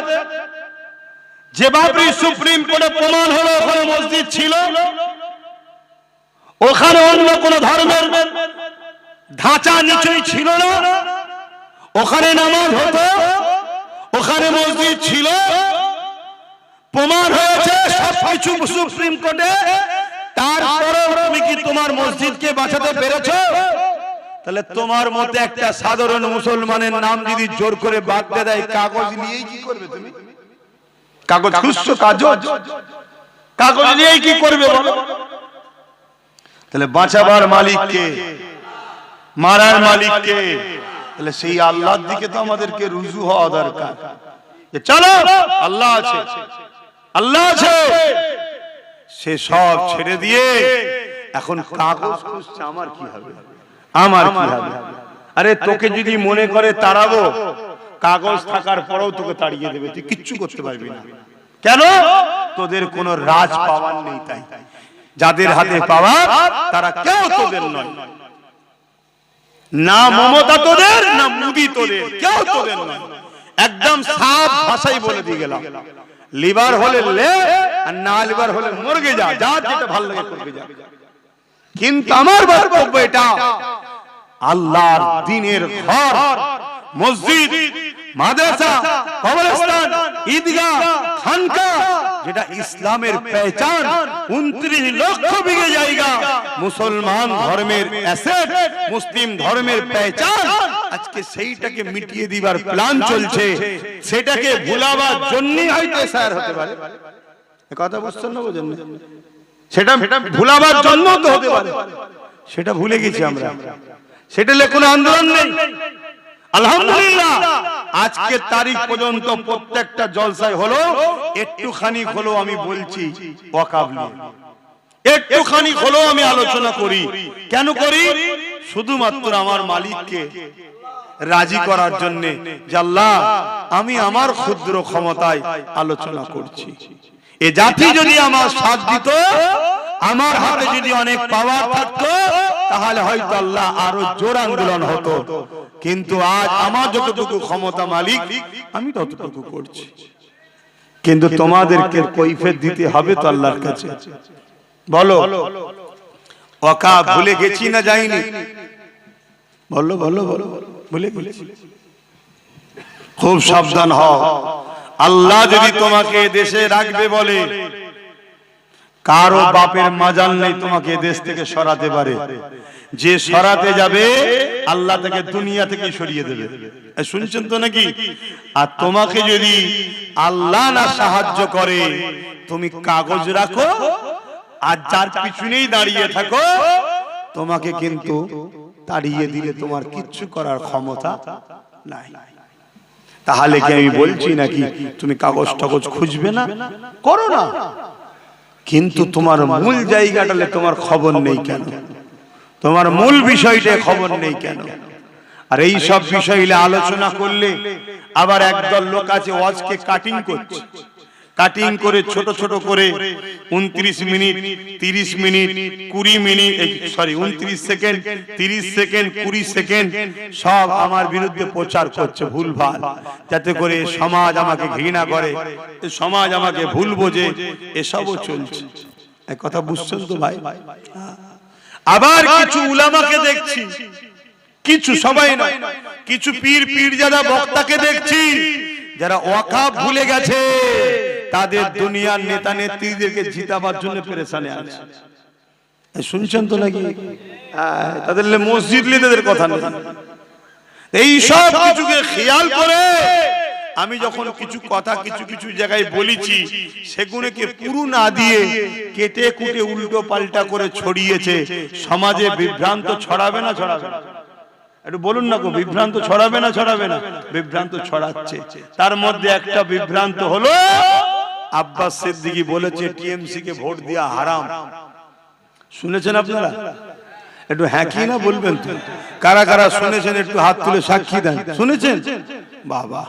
যে বাবরি সুপ্রিম কোর্টে প্রমাণ হলো ওখানে মসজিদ ছিল, ওখানে অন্য কোন ধর্মের ধাঁচা নিচই ছিল না, ওখানে নামাজ হতো, ওখানে মসজিদ ছিল, প্রমাণ হয়েছে সবকিছু সুপ্রিম কোর্টে, তারপরেও তুমি কি তোমার মসজিদকে বাঁচাতে পেরেছো? তাহলে তোমার মতে একটা সাধারণ মুসলমানের নাম যদি জোর করে বাদ দেয়, কাগজ নিয়েই কি করবে? তুমি কাগজ খুঁজছো, কাগজ নিয়েই কি করবে বলো? তাহলে বাঁচাবার মালিক কে? মারার মালিক কে? তাহলে সেই আল্লাহর দিকে তো আমাদেরকে রুজু হওয়া দরকার। চলো, আল্লাহ আছে, আল্লাহ আছে, সে সব ছেড়ে দিয়ে এখন কাগজ খুঁজছে। আমার কি হবে, আমার কি হবে? আরে তোকে যদি মনে করে তাড়াবো, কাগজ থাকার পরেও তোকে তাড়িয়ে দেবে, তুই কিচ্ছু করতে পারবি না। কেন? তোদের কোনো রাজ পাওয়ার নেই। তাই যাদের হাতে পাওয়ার তারা কেউ তোদের নয়। না মমতা তোদের, না মোদি তোদের, কেউ তোদের নয়। একদম সাফ ভাষায় বলে দিয়ে গেলাম, লিভার হলে লে, আর না লিভার হলে মরগে যা, যা যেটা ভালো লাগে করবে যা। কিন্তু আমার বক্তব্য এটা, আল্লাহর দ্বীনের ঘর, মসজিদ, মাদ্রাসা, কবরস্থান, ঈদগাহ, খানকা, যেটা ইসলামের পহচান, 29 লক্ষ বিঘে জায়গা মুসলমান ধর্মের অ্যাসেট, মুসলিম ধর্মের পহচান, আজকে সেইটাকে মিটিয়ে দিবার প্ল্যান চলছে। সেটাকে ভুলাবার জন্যই হয়তো এসআইআর হতে পারে। কথা বুঝছেন না? বুঝেন না? সেটা ভুলাবার জন্য তো হতে পারে, সেটা ভুলে গেছি আমরা। সেটা কোনো আন্দোলন নেই। আলহামদুলিল্লাহ আজকে তারিখ পর্যন্ত প্রত্যেকটা জলসায় হলো একটুখানি হলো আমি বলছি ওয়াকাব নিয়ে, একটুখানি হলো আমি আলোচনা করি। কেন করি? শুধুমাত্র আমার মালিককে রাজি করার জন্য, যে আল্লাহ আমি আমার ক্ষুদ্র ক্ষমতায় আলোচনা করছি। এ জাতি যদি আমার সাথ দিত, আমার হাতে যদি অনেক পাওয়ার থাকতো, তাহলে হয়তো আল্লাহ আরো জোর আন্দোলন হতো। কিন্তু আজ আমার যতটুকু ক্ষমতা মালিক, আমি ততটুকু করছি। কিন্তু তোমাদেরকে কৈফিয়ত দিতে হবে তো আল্লাহর কাছে। বলো, ওয়াকাব ভুলে গেছি না যাইনি? বলো বলো বলো, ভুলে গেছি। খুব সাবধান হও। আল্লাহ যদি তোমাকে দেশে রাখবে বলে, কারো বাপের মাজাল নেই তোমাকে দেশ থেকে সরাতে পারে। যে সরাতে যাবে আল্লাহ তাকে দুনিয়া থেকে সরিয়ে দেবে। শুনছেন তো নাকি? আর তোমাকে যদি আল্লাহ না সাহায্য করে, তুমি কাগজ রাখো আর যার পিছনেই দাঁড়িয়ে থাকো, তোমাকে কিন্তু তাড়িয়ে দিলে তোমার কিচ্ছু করার ক্ষমতা নাই। তাহলে কি আমি বলছি নাকি তুমি কাগজ টাগজ খুঁজবে না? করো না, কিন্তু তোমার মূল জায়গাটালে তোমার খবর নেই কেন? তোমার মূল বিষয়টা খবর নেই কেন? আর এই সব বিষয় আলোচনা করলে আবার একদল লোক আছে ওয়াজকে কাটিং করছে, কাটিং করে ছোট ছোট করে 29 minute 30 minute 20 minute 29 second 30 second 20 second সব আমার বিরুদ্ধে প্রচার করছে ভুলভাল, যাতে করে সমাজ আমাকে ঘৃণা করে, সমাজ আমাকে ভুল বোঝে, এসবও চলছে। এই কথা বুঝছেন তো ভাই? আবার কিছু উলামাকে দেখছি, কিছু সবাই না, কিছু পীর পীরজাদা বক্তাকে দেখছি যারা ওয়াকাফ ভুলে গেছে, তাদের দুনিয়ার নেতা নেত্রীদেরকে জিতাবার জন্য পেরেশানে আছে। শুনছেন তো নাকি? তাদের মসজিদ লিডারদের কথা নেই। এই সব কিছুকে খেয়াল করে আমি যখন কিছু কথা কিছু কিছু জায়গায় বলেছি, সেগুলোকে পুরো না দিয়ে কেটে কুটে উল্টো পাল্টা করে ছড়িয়েছে। সমাজে বিভ্রান্ত ছড়াবে না ছড়াবে না? একটু বলুন না গো, বিভ্রান্ত ছড়াবে না ছড়াবে না? বিভ্রান্ত ছড়াচ্ছে। তার মধ্যে একটা বিভ্রান্ত হলো আব্বাস সিদ্দিকী বলেছে টিএমসি কে ভোট দেওয়া হারাম। শুনেছেন আপনারা? একটু হ্যাঁ কি না বলবেন তো? কারা কারা শুনেছেন একটু হাত তুলে সাক্ষী দেন। শুনেছেন? বাবা,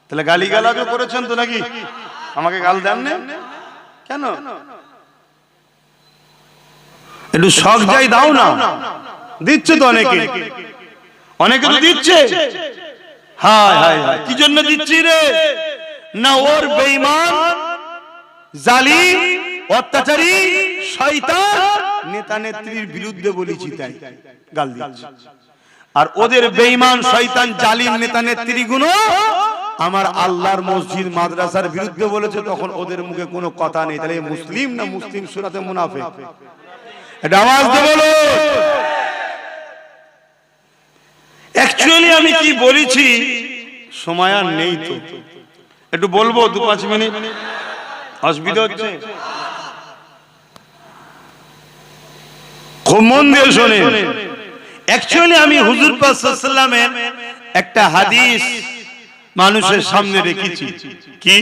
তাহলে গালিগালাজও করেছেন তো নাকি? আমাকে গাল দেন না কেন? একটু শখ যাই দাও না। দিচ্ছে তো অনেকে, অনেকে তো দিচ্ছে। হায় হায় হায়, কি জন্য দিচ্ছি রে? না ওর বেঈমান জালিম অত্যাচারী শয়তান নেতা নেত্রীর বিরুদ্ধে বলেছি তাই গাল দিচ্ছে। আর ওদের বেঈমান শয়তান জালিম নেতা নেত্রীগুলো আমার আল্লাহর মসজিদ মাদ্রাসার বিরুদ্ধে বলেছে, তখন ওদের মুখে কোনো কথা নেই। তাহলে মুসলিম না মুসলিম সুরাতে মুনাফিক? এটা আওয়াজ দিয়ে বলো। অ্যাকচুয়ালি আমি কি বলেছি সময় আর নেই তো, একটু বলবো 2-5 মিনিট, অসুবিধা হচ্ছে? খুব মন দিয়ে শোনেন। অ্যাকচুয়ালি আমি হুজুর পাক সাল্লাল্লাহু আলাইহি ওয়াসাল্লামের একটা হাদিস মানুষের সামনে রেখেছি। কি?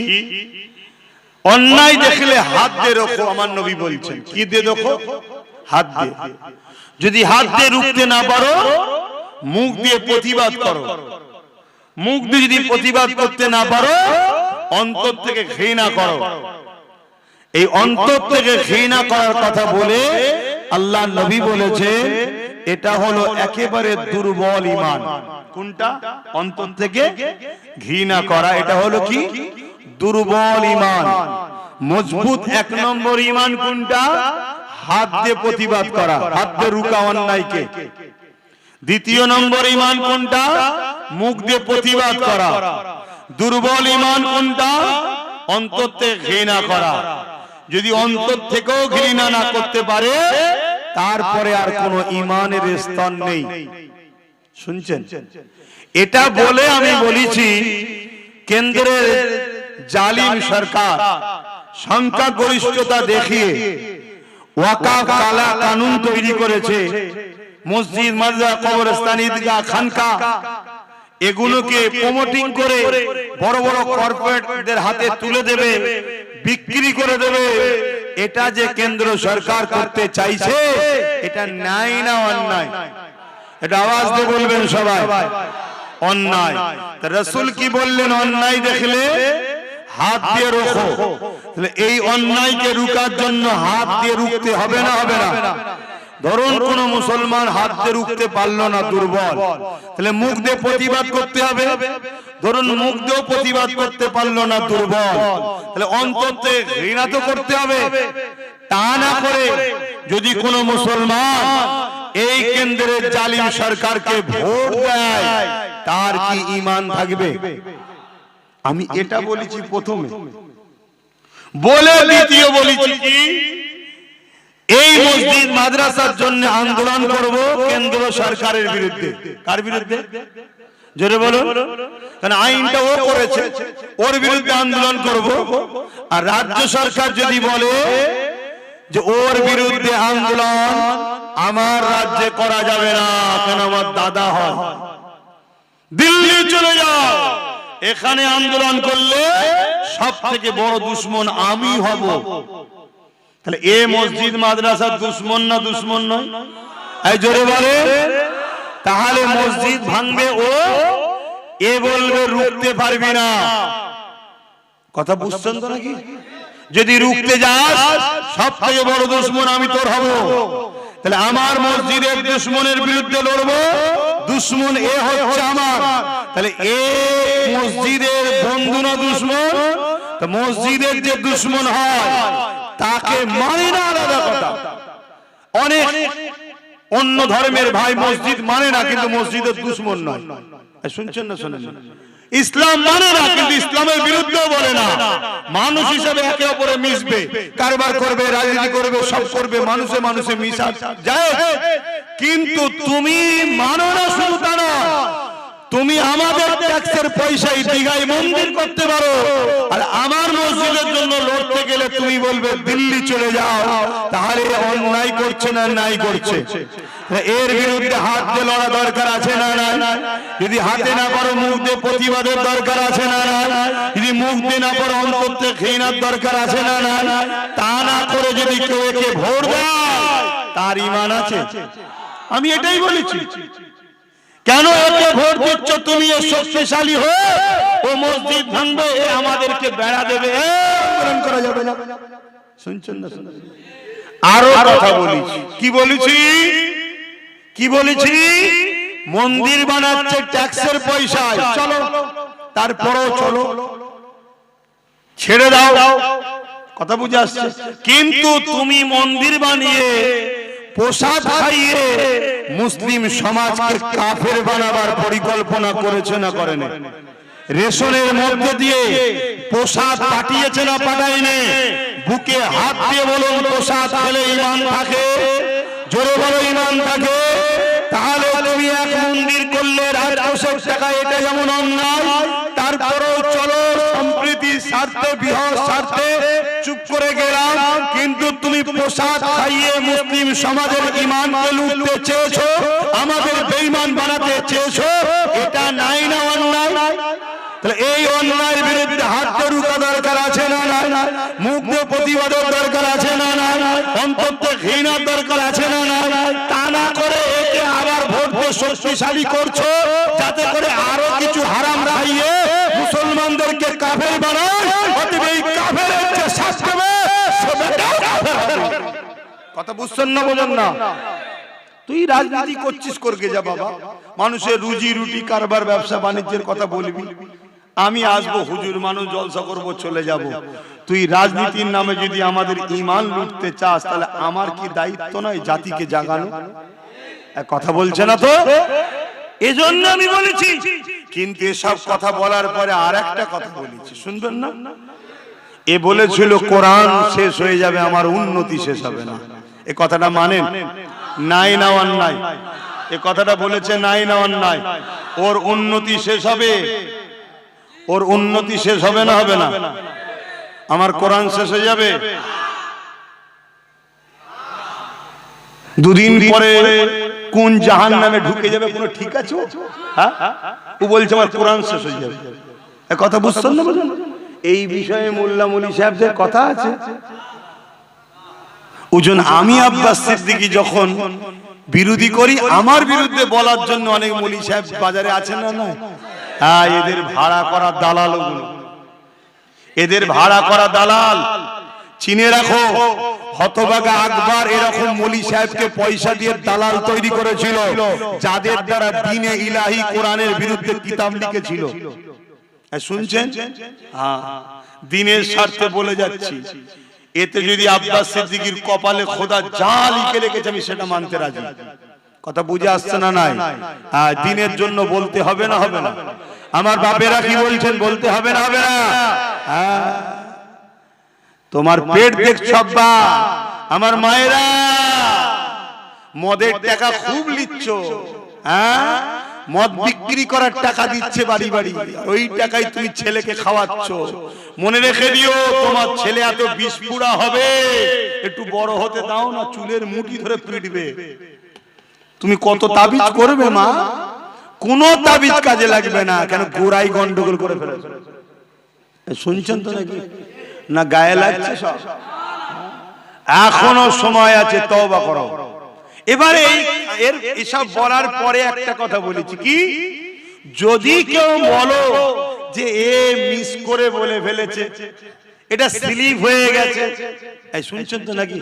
অন্যায় দেখলে হাত দিয়ে রোখো, আমার নবী বলছেন। কি দিয়ে রোখো? হাত দিয়ে। যদি হাত দিয়ে রুখতে না পারো, মুখ দিয়ে প্রতিবাদ করো। মুখ দিয়ে যদি প্রতিবাদ করতে না পারো, অন্তর থেকে ঘৃণা করো। এই অন্তর থেকে ঘৃণা করার কথা বলে আল্লাহ নবী বলেছে এটা হলো একেবারে দুর্বল ঈমান। কোনটা? অন্তর থেকে ঘৃণা করা। এটা হলো কি? দুর্বল ঈমান। মজবুত 1 নম্বর ঈমান কোনটা? হাত দিয়ে প্রতিবাদ করা, হাত দিয়ে রুকা অন্যায়কে। 2 নম্বর ঈমান কোনটা? মুখ দিয়ে প্রতিবাদ করা। দুর্বল ঈমান কোনটা? অন্তর থেকে ঘৃণা করা। যদি অন্তর থেকেও ঘৃণা না করতে পারে, তারপরে আর কোনো ঈমানের স্তর নেই। শুনছেন? এটা বলে আমি বলেছি কেন্দ্রের জালিম সরকার সংখ্যাগরিষ্ঠতা দেখিয়ে ওয়াকাফ কালা কানুন তৈরি করেছে। মসজিদ, মাদ্রাসা, কবরস্থান, ঈদগাহ, খানকা এগুলোকে প্রমোটিং করে বড় বড় কর্পোরেটদের হাতে তুলে দেবে, বিক্রি করে দেবে। এটা যে কেন্দ্র সরকার করতে চাইছে, এটা ন্যায় না অন্যায়? এটা আওয়াজ দিয়ে বলবেন সবাই। অন্যায়। রাসূল কি বললেন? অন্যায় দেখলে হাত দিয়ে রোখো। তাহলে এই অন্যায়কে রুখার জন্য হাত দিয়ে রুখতে হবে না হবে না? ধরুন কোন মুসলমান হাত দিয়ে রুখতে পারলো না, দুর্বল, তাহলে মুখ দিয়ে প্রতিবাদ করতে হবে। ধরুন মুখ দিয়েও প্রতিবাদ করতে পারলো না, দুর্বল, তাহলে অন্তর থেকে ঘৃণা তো করতে হবে। তা না করে যদি কোন মুসলমান এই কেন্দ্রের জালিম সরকারকে ভোট দেয়, তার কি ঈমান থাকবে? আমি এটা বলেছি প্রথমে, বলে দ্বিতীয় বলেছি কি এই মসজিদ মাদ্রাসার জন্য আন্দোলন করব কেন্দ্র সরকারের বিরুদ্ধে। কার বিরুদ্ধে? জোরে বলুন। কারণ আইনটা ও করেছে, ওর বিরুদ্ধে আন্দোলন করব। আর রাজ্য সরকার যদি বলে যে ওর বিরুদ্ধে আন্দোলন আমার রাজ্যে করা যাবে না, কেন আমার দাদা হয়, দিল্লি চলে যাও, এখানে আন্দোলন করলে সব থেকে বড় দুশ্মন আমি হব। তাহলে এ মসজিদ মাদ্রাসার দুশ্মন না দুশ্মন নয়? এই জোরে বলে। তাহলে মসজিদ ভাঙবে ও, এ বলবে রুখতে পারবি না। কথা বুঝছেন তো নাকি? যদি রুখতে যাস সব থেকে বড় দুশমন আমি তোর হব। তাহলে আমার মসজিদের দুশমনের বিরুদ্ধে লড়বো, দুশমন এ হচ্ছে আমার। তাহলে এ মসজিদের বন্ধু না দুশমন? তো মসজিদের যে দুশমন হয় তাকে মানে না, আলাদা কথা। অনেক অন্য ধর্মের ভাই মসজিদ মানে না কিন্তু মসজিদের দুশমন নয়। শুনছেন না? শোনেন না? ইসলাম মানে না কিন্তু ইসলামের বিরুদ্ধেও বলে না। মানুষ হিসেবে একে অপরে মিশবে, কারবার করবে, রাজনীতি করবে, সব করবে, মানুষে মানুষে মিশা যায়। কিন্তু তুমি মানো না শুধু তা না, তুমি আমাদের ট্যাক্সের পয়সায় দীঘায় মন্দির করতে পারো, আর আমার মসজিদের জন্য লড়তে গেলে তুমি বলবে দিল্লি চলে যাও। তাহলে অন্যায় করছে না নাই করছে? এর বিরুদ্ধে হাত দিয়ে লড়া দরকার আছে না না? যদি হাতে না পারো মুখ দিয়ে প্রতিবাদের দরকার আছে না না? যদি মুখ দিয়ে না পারো অন্তত ঘৃণার দরকার আছে না না? তা না করে যদি কেউ একে ভোট দেয় তার ঈমান আছে? আমি এটাই বলেছি। কেন একে ভোট দিচ্ছ তুমি? এ শক্তিশালী হয়ে ও মসজিদ ভাঙবে, এ আমাদেরকে বেড়া দেবে, আন্দোলন করা যাবে না। শুনছেন না? আরো কথা বলেছি। কি বলেছি? কি বলেছি? মন্দির বানাচ্ছে ট্যাক্সের পয়সায়, চলো তারপরও চলো, ছেড়ে দাও, কথা বুঝে আসছে। কিন্তু তুমি মন্দির বানিয়ে প্রসাদ খাইয়ে মুসলিম সমাজকে কাফের বানাবার পরিকল্পনা করেছে না করেনি? রেশনের মধ্যে দিয়ে প্রসাদ পাঠিয়েছে না পাঠায়নি? বুকে হাত দিয়ে বলুন প্রসাদ খেলে ঈমান থাকে, জোরে বলো ঈমান থাকে। তাহলে তুমি এক মন্দির করলে রাজকোষের টাকা, এটা যেমন অন্যায়, তারপরেও চলো সম্প্রীতির স্বার্থে, বৃহৎ স্বার্থে চুপ করে গেলাম। কিন্তু তুমি প্রসাদ খাইয়ে মুসলিম সমাজের ঈমানকে লুটতে চেয়েছো, আমাদের বেঈমান বানাতে চেয়েছো, এটা নাই না অন্যায়? তাহলে এই অন্যায়ের বিরুদ্ধে হাত রুখা দরকার আছে না না? মুখ দিয়ে প্রতিবাদের দরকার আছে না না? অন্তত ঘৃণার দরকার আছে না না? তা না করে একে আবার ভোট দিয়ে শক্তিশালী করছো, যাতে করে আরো কিছু হারাম খাইয়ে মুসলমানদেরকে কাফের বানায়। অতএব এই কাফেরের যে শাস্তি হবে সেটাও কাফের হবে। কথা বুঝছেন না? বোঝেন না? তুই রাজনীতি করছিস, করকে যা বাবা, মানুষের রুজি রুটি কারবার ব্যবসা বাণিজ্যের কথা বলবি। আমি আসবো, হুজুর মানুষ জলসা করব, চলে যাব। তুই রাজনীতির নামে যদি আমাদের ঈমান লুটতে চাস, তাহলে আমার কি দায়িত্ব নয় জাতিকে জাগানো? কথা বলছে না তো? এজন্য আমি বলেছি। কিন্তু এসব কথা বলার পরে আর একটা কথা বলেছি, শুনবেন না? এ বলেছিল কোরআন শেষ হয়ে যাবে, আমার উন্নতি শেষ হবে না। এ কথাটা মানেন? নাই না অন্যায়? এ কথাটা বলেছে নাই না অন্যায়? ওর উন্নতি শেষ হবে, ওর উন্নতি শেষ হবে না হবে না? আমার কোরআন শেষ হয়ে যাবে। দুদিন পরে কোন জাহান্নামে ঢুকে যাবে কোনো ঠিক আছে? হ্যাঁ, ও বলছে আমার কোরআন শেষ হয়ে যাবে। এ কথা বুঝছেন না? বুঝুন, এই বিষয়ে মোল্লা মুলি সাহেবদের কথা আছে। ওজন আমি আব্বাস সিদ্দিকী যখন বিরোধী করি, আমার বিরুদ্ধে বলার জন্য অনেক মুলি সাহেব বাজারে আছেন না? না, হ্যাঁ, এদের ভাড়া করা দালাল, ওগুলো এদের ভাড়া করা দালাল। চিনে রাখো, হতভাগা আকবর এরকম মুলি সাহেবকে পয়সা দিয়ে দালাল তৈরি করেছিল, যাদের দ্বারা দ্বীনে ইলাহি কোরআনের বিরুদ্ধে কিতাব লিখেছিল। শুনছেন? হ্যাঁ, দ্বীনের স্বার্থে বলে যাচ্ছি। এতে যদি আব্বাস সিদ্দিকীর কপালে খোদা যা লিখে রেখেছে আমি সেটা মানতে রাজি। কথা বুঝে আসছে না? নাই? হ্যাঁ, দ্বীনের জন্য বলতে হবে না হবে না? আমার বাপেরা কি বলছেন, বলতে হবে না হবে না? হ্যাঁ, তোমার পেট দেখছো আব্বা, আমার মায়েরা মদের টাকা খুব লিচ্ছ। হ্যাঁ, মদ বিক্রি করার টাকা দিচ্ছে বাড়ি বাড়ি, ওই টাকায় তুমি ছেলেকে খাওয়াচ্ছ। মনে রেখে দিও, তোমার ছেলে এত বিস্ফোরা হবে, একটু বড় হতে দাও না, চুলের মুঠি ধরে পিটবে। তুমি কত তাবিজ করবে মা? কোন তাবিজ কাজে লাগবে না। কেন? গোড়াই গন্ডগোল করে ফেলেছে। শুনছেন তো নাকি? না গায়ে লাগছে সব? এখনো সময় আছে, তওবা করো। এবারে এর এসব বলার পরে একটা কথা বলেছি কি, যদি কেউ বলো যে এ মিস করে বলে ফেলেছে, এটা স্লিপ হয়ে গেছে, এই শুনছেন তো নাকি,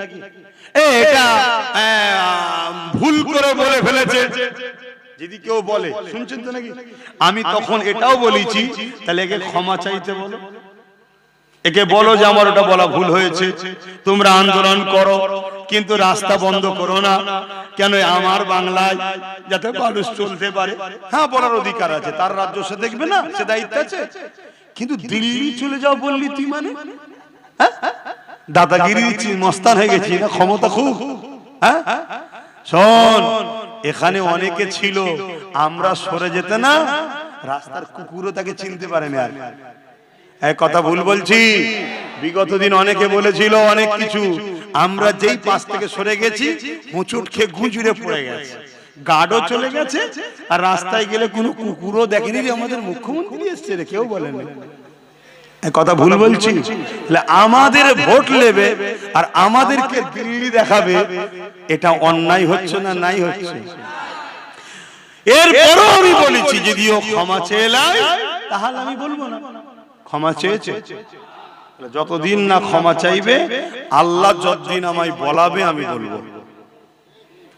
এটা ভুল করে বলে ফেলেছে, যদি কেউ বলে, শুনছেন তো নাকি, আমি তখন এটাও বলেছি তাহলে একে ক্ষমা চাইতে বলো, একে বলো যে আমার ওটা বলা ভুল হয়েছে, তোমরা আন্দোলন করো কিন্তু রাস্তা বন্ধ করো না। কেন? আমার বাংলায় যাতে মানুষ চলতে পারে, হ্যাঁ বলার অধিকার আছে, তার রাজ্য সে দেখবে না, সে দায়িত্ব আছে। কিন্তু দিল্লি চলে যাও বললি তুই, মানে দাদাগিরি মস্তান হয়ে গেছি না, ক্ষমতা খুব। হ্যাঁ শোন, এখানে অনেকে ছিল, আমরা সরে যেতে না রাস্তার কুকুরও তাকে চিনতে পারে না। এক কথা ভুল বলছি? বিগত দিন অনেকে বলেছিল অনেক কিছু, আমরা যেই পাশ থেকে সরে গেছি মুচুট খেয়ে গুজুরে পড়ে গেছে, গার্ডও চলে গেছে, আর রাস্তায় গেলে কোনো কুকুরও দেখেনি যে আমাদের মুখ্যমন্ত্রী এসছে রে, কেউ বলেনি। কথা ভুল বলছি? আমাদের ভোট নেবে আর আমাদেরকে দিল্লি দেখাবে, এটা অন্যায় হচ্ছে না? নাই হচ্ছে। এরপরও আমি বলেছি যদিও ক্ষমা চেয়ে তাহলে আমি বলবো না ক্ষমা চেয়েছে। যতদিন না ক্ষমা চাইবে, আল্লাহ যতদিন আমায় বলাবে আমি বলবো।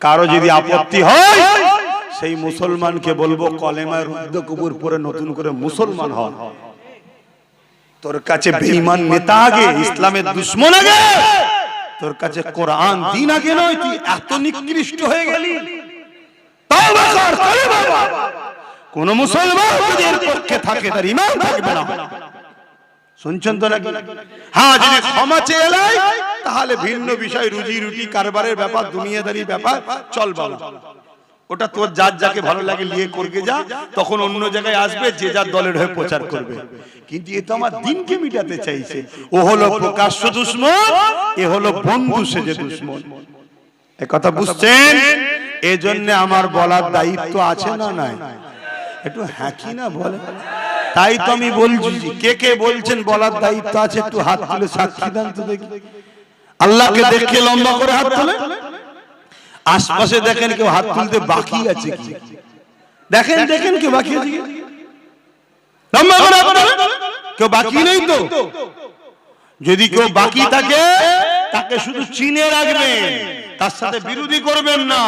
কারো যদি আপত্তি হয় সেই মুসলমানকে বলবো কলেমায় রুদ্ধ কবুর পরে নতুন করে মুসলমান হন। তোর কাছে বেঈমান নেতা আগে, ইসলামের দুশমন আগে, তোর কাছে কোরআন দিন আগে নয়। তুই এত নিকৃষ্ট হয়ে গেলি, তওবা কর, কলেমা পড়। কোন মুসলমান যদি এর পক্ষে থাকে তার ঈমান থাকবে না। শুনছেন তো নাকি? হ্যাঁ, যদি ক্ষমা চেয়ে এলাই তাহলে ভিন্ন বিষয়, রুজি রুটি কারবারের ব্যাপার, দুনিয়াদারি ব্যাপার, চল বাবা, ওটা তোর যার যাকে ভালো লাগে নিয়ে করবে যা, তখন অন্য জায়গায় আসবে, যে যার দলের হয়ে প্রচার করবে। কিন্তু এ তো আমার দিনকে মিটাতে চাইছে। ও হলো প্রকাশ্য দুশমন, এ হলো বন্ধু সেজে দুশমন। এ কথা বুঝছেন? এজন্য আমার বলার দায়িত্ব আছে না নাই? একটু হ্যাঁ কি না বলে। তাই তো আমি বলছি, কে কে বলছেন বলার দায়িত্ব আছে, একটু হাত তুলে সাক্ষী দেন তো দেখি। আল্লাহকে দেখে লম্বা করে হাত তুলে। আশপাশে দেখেন কেউ হাত তুলতে বাকি আছে কি? দেখেন দেখেন কেউ বাকি আছে কি? লম্বা করে হাত তুলে। কেউ বাকি নেই তো? যদি কেউ বাকি থাকে তাকে শুধু চিনে রাখবেন, তার সাথে বিরোধী করবেন না,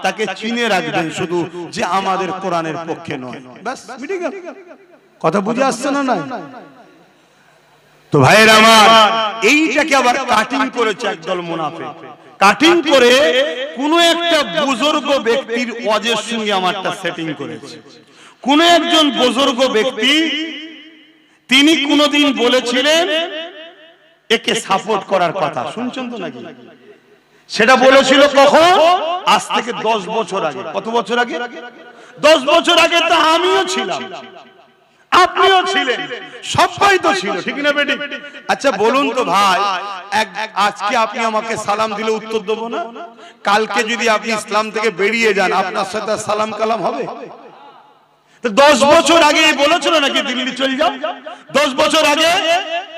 তাকে চিনে রাখবেন শুধু, যে আমাদের কোরআনের পক্ষে নয়। ব্যাস মিটে গেল। কথা বুঝে আসছে না? নাই তো ভাইয়েরা আমার, এইটাকে আবার কাটিং করেছে একদল মুনাফিক। কাটিং করে কোন একটা বুজুর্গ ব্যক্তির ওয়াজের সঙ্গে আমারটা সেটিং করেছে। কোন একজন বুজুর্গ ব্যক্তি, তিনি কোনদিন বলেছিলেন একে সাপোর্ট করার কথা। শুনছেন তো নাকি? সেটা বলেছিল কখন? আজ থেকে 10 বছর আগে। কত বছর আগে? 10 বছর আগে তো আমিও ছিলাম, আপনিও ছিলেন, সবাই তো ছিল, ঠিক না বেটি? আচ্ছা বলুন তো ভাই, আজকে আপনি আমাকে সালাম দিলে উত্তর দেবো না? কালকে যদি আপনি ইসলাম থেকে বেরিয়ে যান, আপনার সাথে সালাম কালাম হবে? 10 বছর আগে বলেছিল নাকি দিল্লি চলে যাও? 10 বছর আগে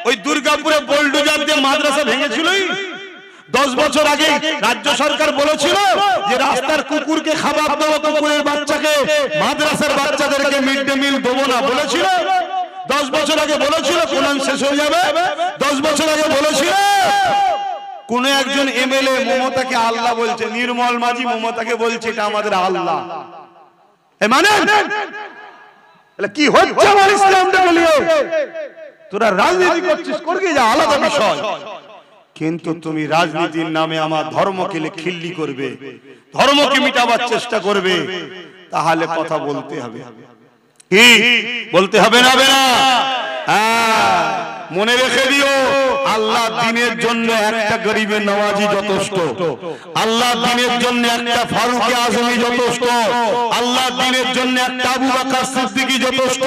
ওই দুর্গাপুরে বোলডোজার দিয়ে মাদ্রাসা ভেঙেছিল। 10 বছর আগে রাজ্য সরকার বলেছিল যে রাস্তার কুকুরকে খাবার দেবো, কুকুরের বাচ্চাকে, মাদ্রাসার বাচ্চাদেরকে মিড ডে মিল দেবো না, বলেছিল। 10 বছর আগে বলেছিল কোরআন শেষ হয়ে যাবে। 10 বছর আগে বলেছিল কোন একজন এমএলএ মমতাকে আল্লাহ বলছে, নির্মল মাঝি মমতাকে বলছে এটা আমাদের আল্লাহ। মানে কি হচ্ছে আমার ইসলামটাকে নিয়ে? তোরা রাজনীতি করছিস, করবি যা, আলাদা বিষয়। কিন্তু তুমি রাজনীতির নামে আমার ধর্মকে খিল্লি করবে, ধর্মকে মিটাবার চেষ্টা করবে, তাহলে কথা বলতে হবে। কি বলতে হবে না? হ্যাঁ, মনে রেখে দিও, আল্লাহ দ্বীনের জন্য একটা গরিবের নওয়াজি যথেষ্ট, আল্লাহ দ্বীনের জন্য একটা ফারুক আজমি যথেষ্ট, আল্লাহ দ্বীনের জন্য একটা আবু বকর সিদ্দিকী যথেষ্ট,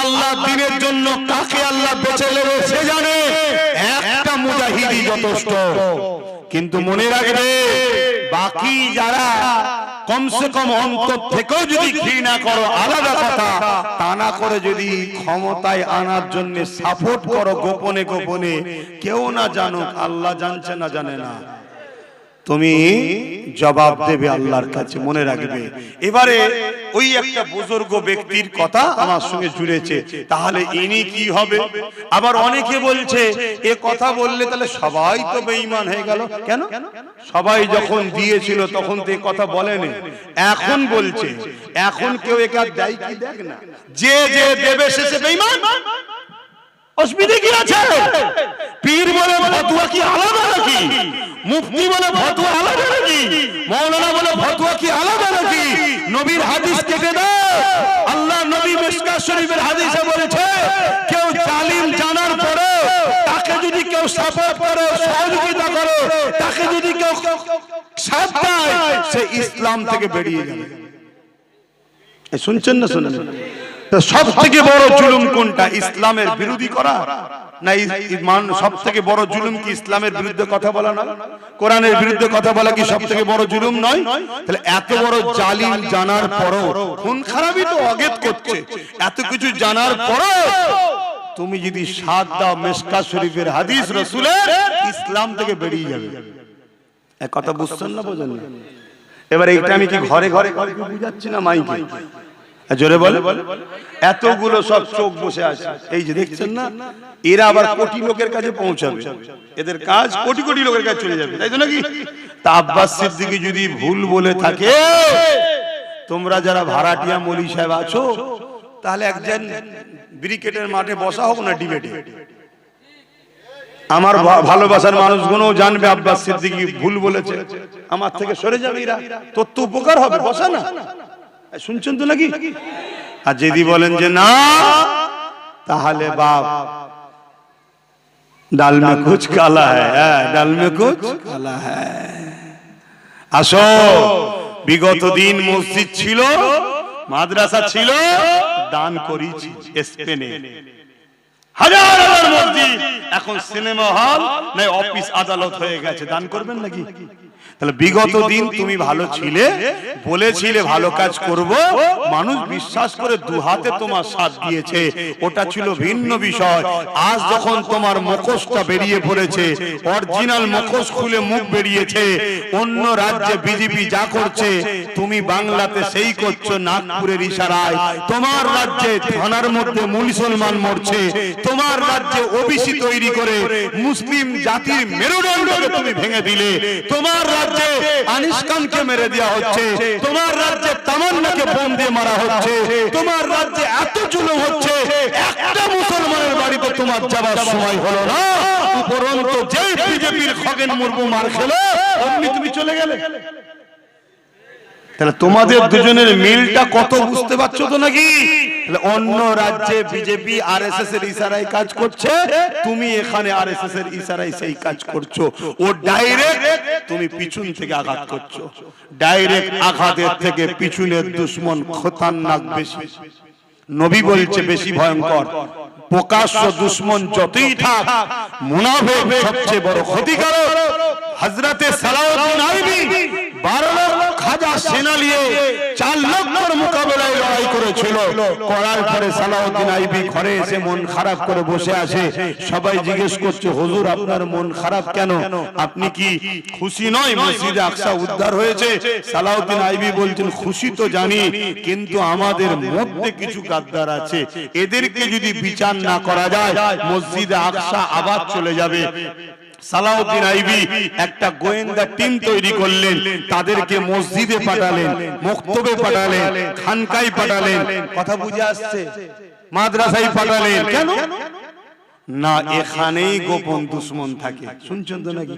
আল্লাহ দ্বীনের জন্য কাকে আল্লাহ বেঁচে নেবে সে জানে, একটা মুজাহিদি যথেষ্ট। কিন্তু মনে রাখবে, বাকি যারা কমসে কম অন্তর থেকেও যদি ঘৃণা করো আলাদা কথা, তা না করে যদি ক্ষমতায় আনার জন্য সাপোর্ট করো গোপনে গোপনে, কেউ না জানুক, আল্লাহ জানছে না জানে না, তুমি জবাব দেবে আল্লাহর কাছে, মনে রাখবে। এবারে ওই একটা বুজুর্গ ব্যক্তির কথা আমার সঙ্গে জুড়েছে, তাহলে ইনি কি হবে? আবার অনেকে বলছে এ কথা বললে তাহলে সবাই তো বেঈমান হয়ে গেল। কেন? সবাই যখন দিয়েছিল তখন তো এ কথা বলেনি, এখন বলছে। এখন কেউ একা দেয় কি? দেখ না, যে যে দেবে শেষে বেঈমান। অসুবিধা কি আছে? পীর বলে ফতোয়া কি আলাদা নাকি? মুফতি বলে ফতোয়া আলাদা নাকি? মাওলানা বলে ফতোয়া কি আলাদা নাকি? নবীর হাদিস কেটে দাও। আল্লাহ নবী মিশকাত শরীফের হাদিসে বলেছে, কেউ জালিম জানার পরে তাকে যদি কেউ সাপোর্ট করে, সহযোগিতা করে, তাকে যদি কেউ সাথ দেয়, সে ইসলাম থেকে বেরিয়ে যাবে। শুনছেন না? শুনেন। সব থেকে বড় জুলুম কোনটা? ইসলামের বিরোধী করা না? সব থেকে বড় জুলুম কি ইসলামের বিরুদ্ধে কথা বলা না? কোরআনের বিরুদ্ধে কথা বলা কি সব থেকে বড় জুলুম নয়? তাহলে এত বড় জালিম জানার পরও, খুন খারাপই তো অগেত করছে, এত কিছু জানার পরও তুমি যদি সাথ দাও, মিশকাত শরীফের হাদিস রাসূলের, ইসলাম থেকে বেরিয়ে যাবে। এক কথা বুঝছেন না? বোঝেন না? এবার এইটা আমি কি ঘরে ঘরে বুঝাচ্ছি না মাইকে? জোরে বলে। এতগুলো সব চোখ বসে আছে, এই যে দেখছেন না, এরা আবার কোটি লোকের কাছে পৌঁছাবে। এদের কাজ কোটি কোটি লোকের কাছে চলে যাবে, তাই তো নাকি? তা আব্বাস সিদ্দিকী যদি ভুল বলে থাকে, তোমরা যারা ভাড়াটিয়া মৌলী সাহেব আছো, তাহলে একজন ব্রিকেটের মাঠে বসা হোক না ডিবেটে। আমার ভালোবাসার মানুষগুলো জানবে আব্বাস সিদ্দিকী ভুল বলেছে, আমার থেকে সরে যাবে এরা, তোর তো উপকার হবে, বসা না। শুনছেন তো নাকি? আর যদি বলেন যে না, তাহলে বাপ ডাল মে কুছ কালা হ্যায়, ডাল মে কুছ কালা হ্যায়। আসো, বিগত দিন মসজিদ ছিল, মাদ্রাসা ছিল, দান করেছি স্পেনে। হাজার হাজার মসজিদ এখন সিনেমা হল নাই অফিস আদালত হয়ে গেছে, দান করবেন নাকি? তাহলে বিগত দিন তুমি ভালো ছিলে, বলেছিলে ভালো কাজ করব, মানুষ বিশ্বাস করে দুহাতে তোমার সাথ দিয়েছে, ওটা ছিল ভিন্ন বিষয়। আজ যখন তোমার মুখোশটা বেরিয়ে পড়েছে, অরিজিনাল মুখোশ খুলে মুখ বেরিয়েছে, অন্য রাজ্যে বিজেপি যা করছে তুমি বাংলাতে সেই করছো নাগপুরের ইশারায়। তোমার রাজ্যে থানার মধ্যে মুসলমান মরছে, তোমার রাজ্যে ওবিসি তৈরি করে মুসলিম জাতির মেরুদণ্ডকে তুমি ভেঙে দিলে, তোমার রাজ্যে আনিস খানকে মেরে দেওয়া হচ্ছে, তোমার রাজ্যে তামান্নাকে বোম দিয়ে মারা হচ্ছে, তোমার রাজ্যে এত জুলুম হচ্ছে, একটা মুসলমানের বাড়িতে তোমার যাবার সময় হলো না, উপরন্তু যে বিজেপির খগেন মুর্মু মার খেলো অমনি তুমি চলে গেলে। তাহলে তোমাদের দুজনের মিলটা কত বুঝতে পারছো তো নাকি? অন্য রাজ্যে বিজেপি আরএসএস এর ইশারায় কাজ করছে, তুমি এখানে আরএসএস এর ইশারায় সেই কাজ করছো। ও ডাইরেক্ট, তুমি পিছন থেকে আঘাত করছো। ডাইরেক্ট আঘাতের থেকে পিছনের দুশমন খতরনাক বেশি। নবী বলছে বেশি ভয়ঙ্কর। প্রকাশ্য দুশমন যতই থাক, মুনাফিক সবচেয়ে বড় ক্ষতিকারক। হযরতে সালাউদ্দিন আইবি 12 লক্ষ খাজা সেনা নিয়ে 4 লক্ষর মোকাবেলায় লড়াই করেছিল। করার পরে সালাউদ্দিন আইবি ঘরে এসে মন খারাপ করে বসে আছে। সবাই জিজ্ঞেস করছে, হুজুর আপনার মন খারাপ কেন? আপনি কি খুশি নয় মসজিদে আকসা উদ্ধার হয়েছে? সালাউদ্দিন আইবি বলছেন, খুশি তো জানি, কিন্তু আমাদের মধ্যে কিছু গাদ্দার আছে, এদেরকে যদি বিচার না করা যায় মসজিদে আকসা আবার চলে যাবে। সালাউদ্দিন আইবি একটা গোয়েন্দা টিম তৈরি করলেন, তাদেরকে মসজিদে পাঠালেন, মক্তবে পাঠালেন, খানকায় পাঠালেন, কথা বুঝে আসছে, মাদ্রাসায় পাঠালেন। কেন না? এখানেই গোপন দুশমন থাকে। শুনছেন তো নাকি?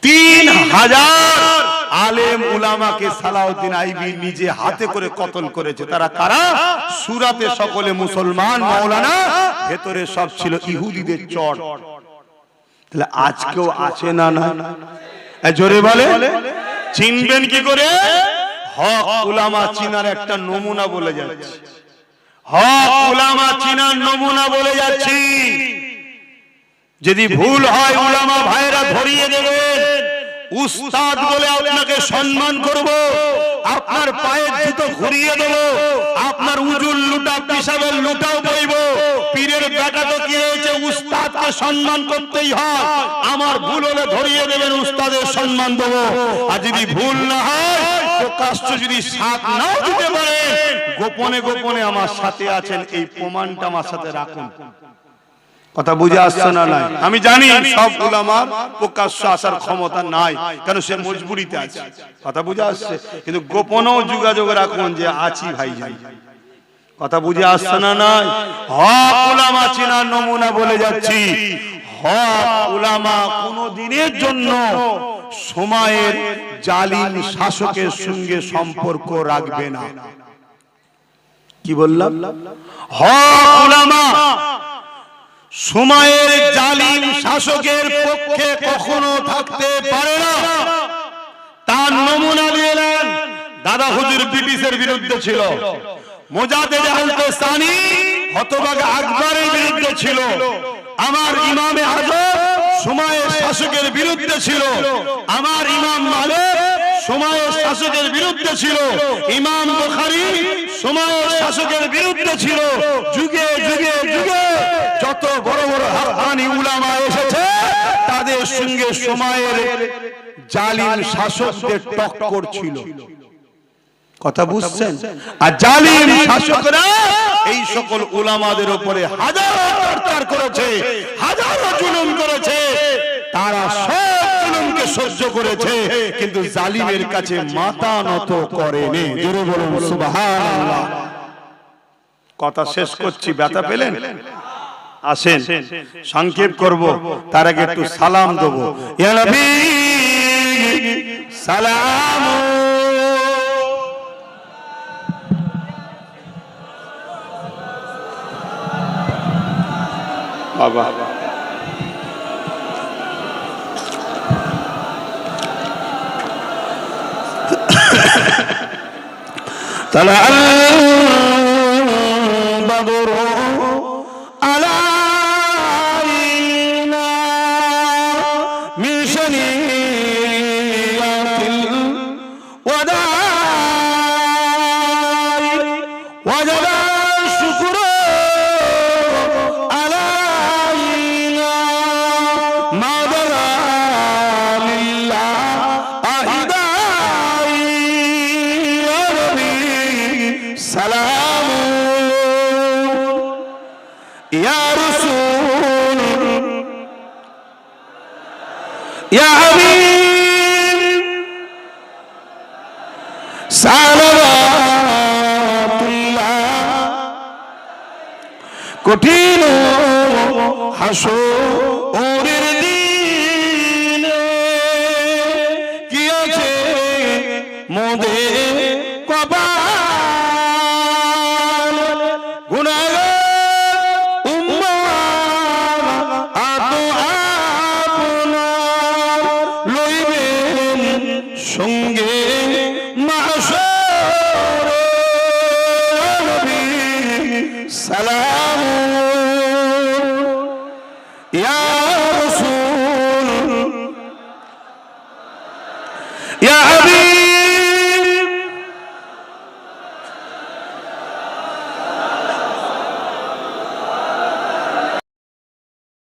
3000 আলেম উলামাকে সালাউদ্দিন আইবি নিজে হাতে করে কতল করেছে। তারা কারা? সুরাতে সকলে মুসলমান মাওলানা, ভেতরে সব ছিল ইহুদিদের চট। তাহলে আজকেও আছে না? না, জোরে বলে। চিনবেন কি করে? হক উলামা চিনার একটা নমুনা বলে যাচ্ছি। হক উলামা চিনার নমুনা বলে যাচ্ছি। যদি ভুল হয় উলামা ভাইরা ধরিয়ে দেবেন, উস্তাদ বলে আপনাকে সম্মান করব, আপনার পায়ের জুতো ঘুরিয়ে দেব, আপনার উজুল লুটা পিসাবের লুটাও বইব। পীরের বেটা তো কি হয়েছে, উস্তাদকে উস্তাদকে সম্মান করতেই হয়। আমার ভুল হলে ধরিয়ে দেবেন, উস্তাদের সম্মান দেবো। আর যদি ভুল না হয়, প্রকাশ্য যদি সাথ নাও দিতে পারে, গোপনে গোপনে আমার সাথে আছেন, এই প্রমাণটা আমার সাথে রাখুন। কথা বুঝে আসছে না? নাই, আমি জানি সব উলামার প্রকাশ্য আসার ক্ষমতা নাই, কারণ সে মজবুরিতে আছে। কথা বুঝে আসছে? কিন্তু গোপনেও যোগাযোগ রাখুন যে আছি ভাই যাই। কথা বুঝে আসছে না? নাই, হক উলামা চেনার নমুনা বলে যাচ্ছি। হক উলামা কোন দিনের জন্য সময়ের জালিম শাসকের সঙ্গে সম্পর্ক রাখবে না। কি বললাম? হক উলামা সময়ের জালিম শাসকের পক্ষে কখনো থাকতে পারে না। তার নমুনা দিয়ে নেন। দাদা হুজুর ব্রিটিশের বিরুদ্ধে ছিল, মুজাদ্দিদ আহলে সানি হতভাগা আকবরের বিরুদ্ধে ছিল, আমার ইমামে আজম সময়ের শাসকের বিরুদ্ধে ছিল, আমার ইমাম মালিক সময়ের শাসকের বিরুদ্ধে ছিল, ইমাম বুখারী সময়ের শাসকের বিরুদ্ধে ছিল। যুগে যুগে যুগে যত বড় বড় হাক্কানি উলামা এসেছে, তাদের সঙ্গে সময়ের জালিম শাসকদের টক্কর ছিল। কথা বুঝছেন? আর জালিম শাসকরা এই সকল উলামাদের উপরে হাজারো অত্যাচার করেছে, হাজারো জুলুম করেছে। তারা সব জুলুমকে সহ্য করেছে, কিন্তু জালিমের কাছে মাথা নত করেনি। জোরে বলুন সুবহানাল্লাহ। কথা শেষ করছি, ব্যথা পেলেন? আসেন সংক্ষেপ করব, তার আগে একটু সালাম দেব। ইয়া নবী সালাম। বাবা তালা বদর আলাইনা মিশনি يا حبيب صلوات الله কঠিন হাসরের দিনে কি আছে মোদের কপাল গুনাহগার সঙ্গে মাহশরে নবী সালাম ইয়া রাসূল ইয়া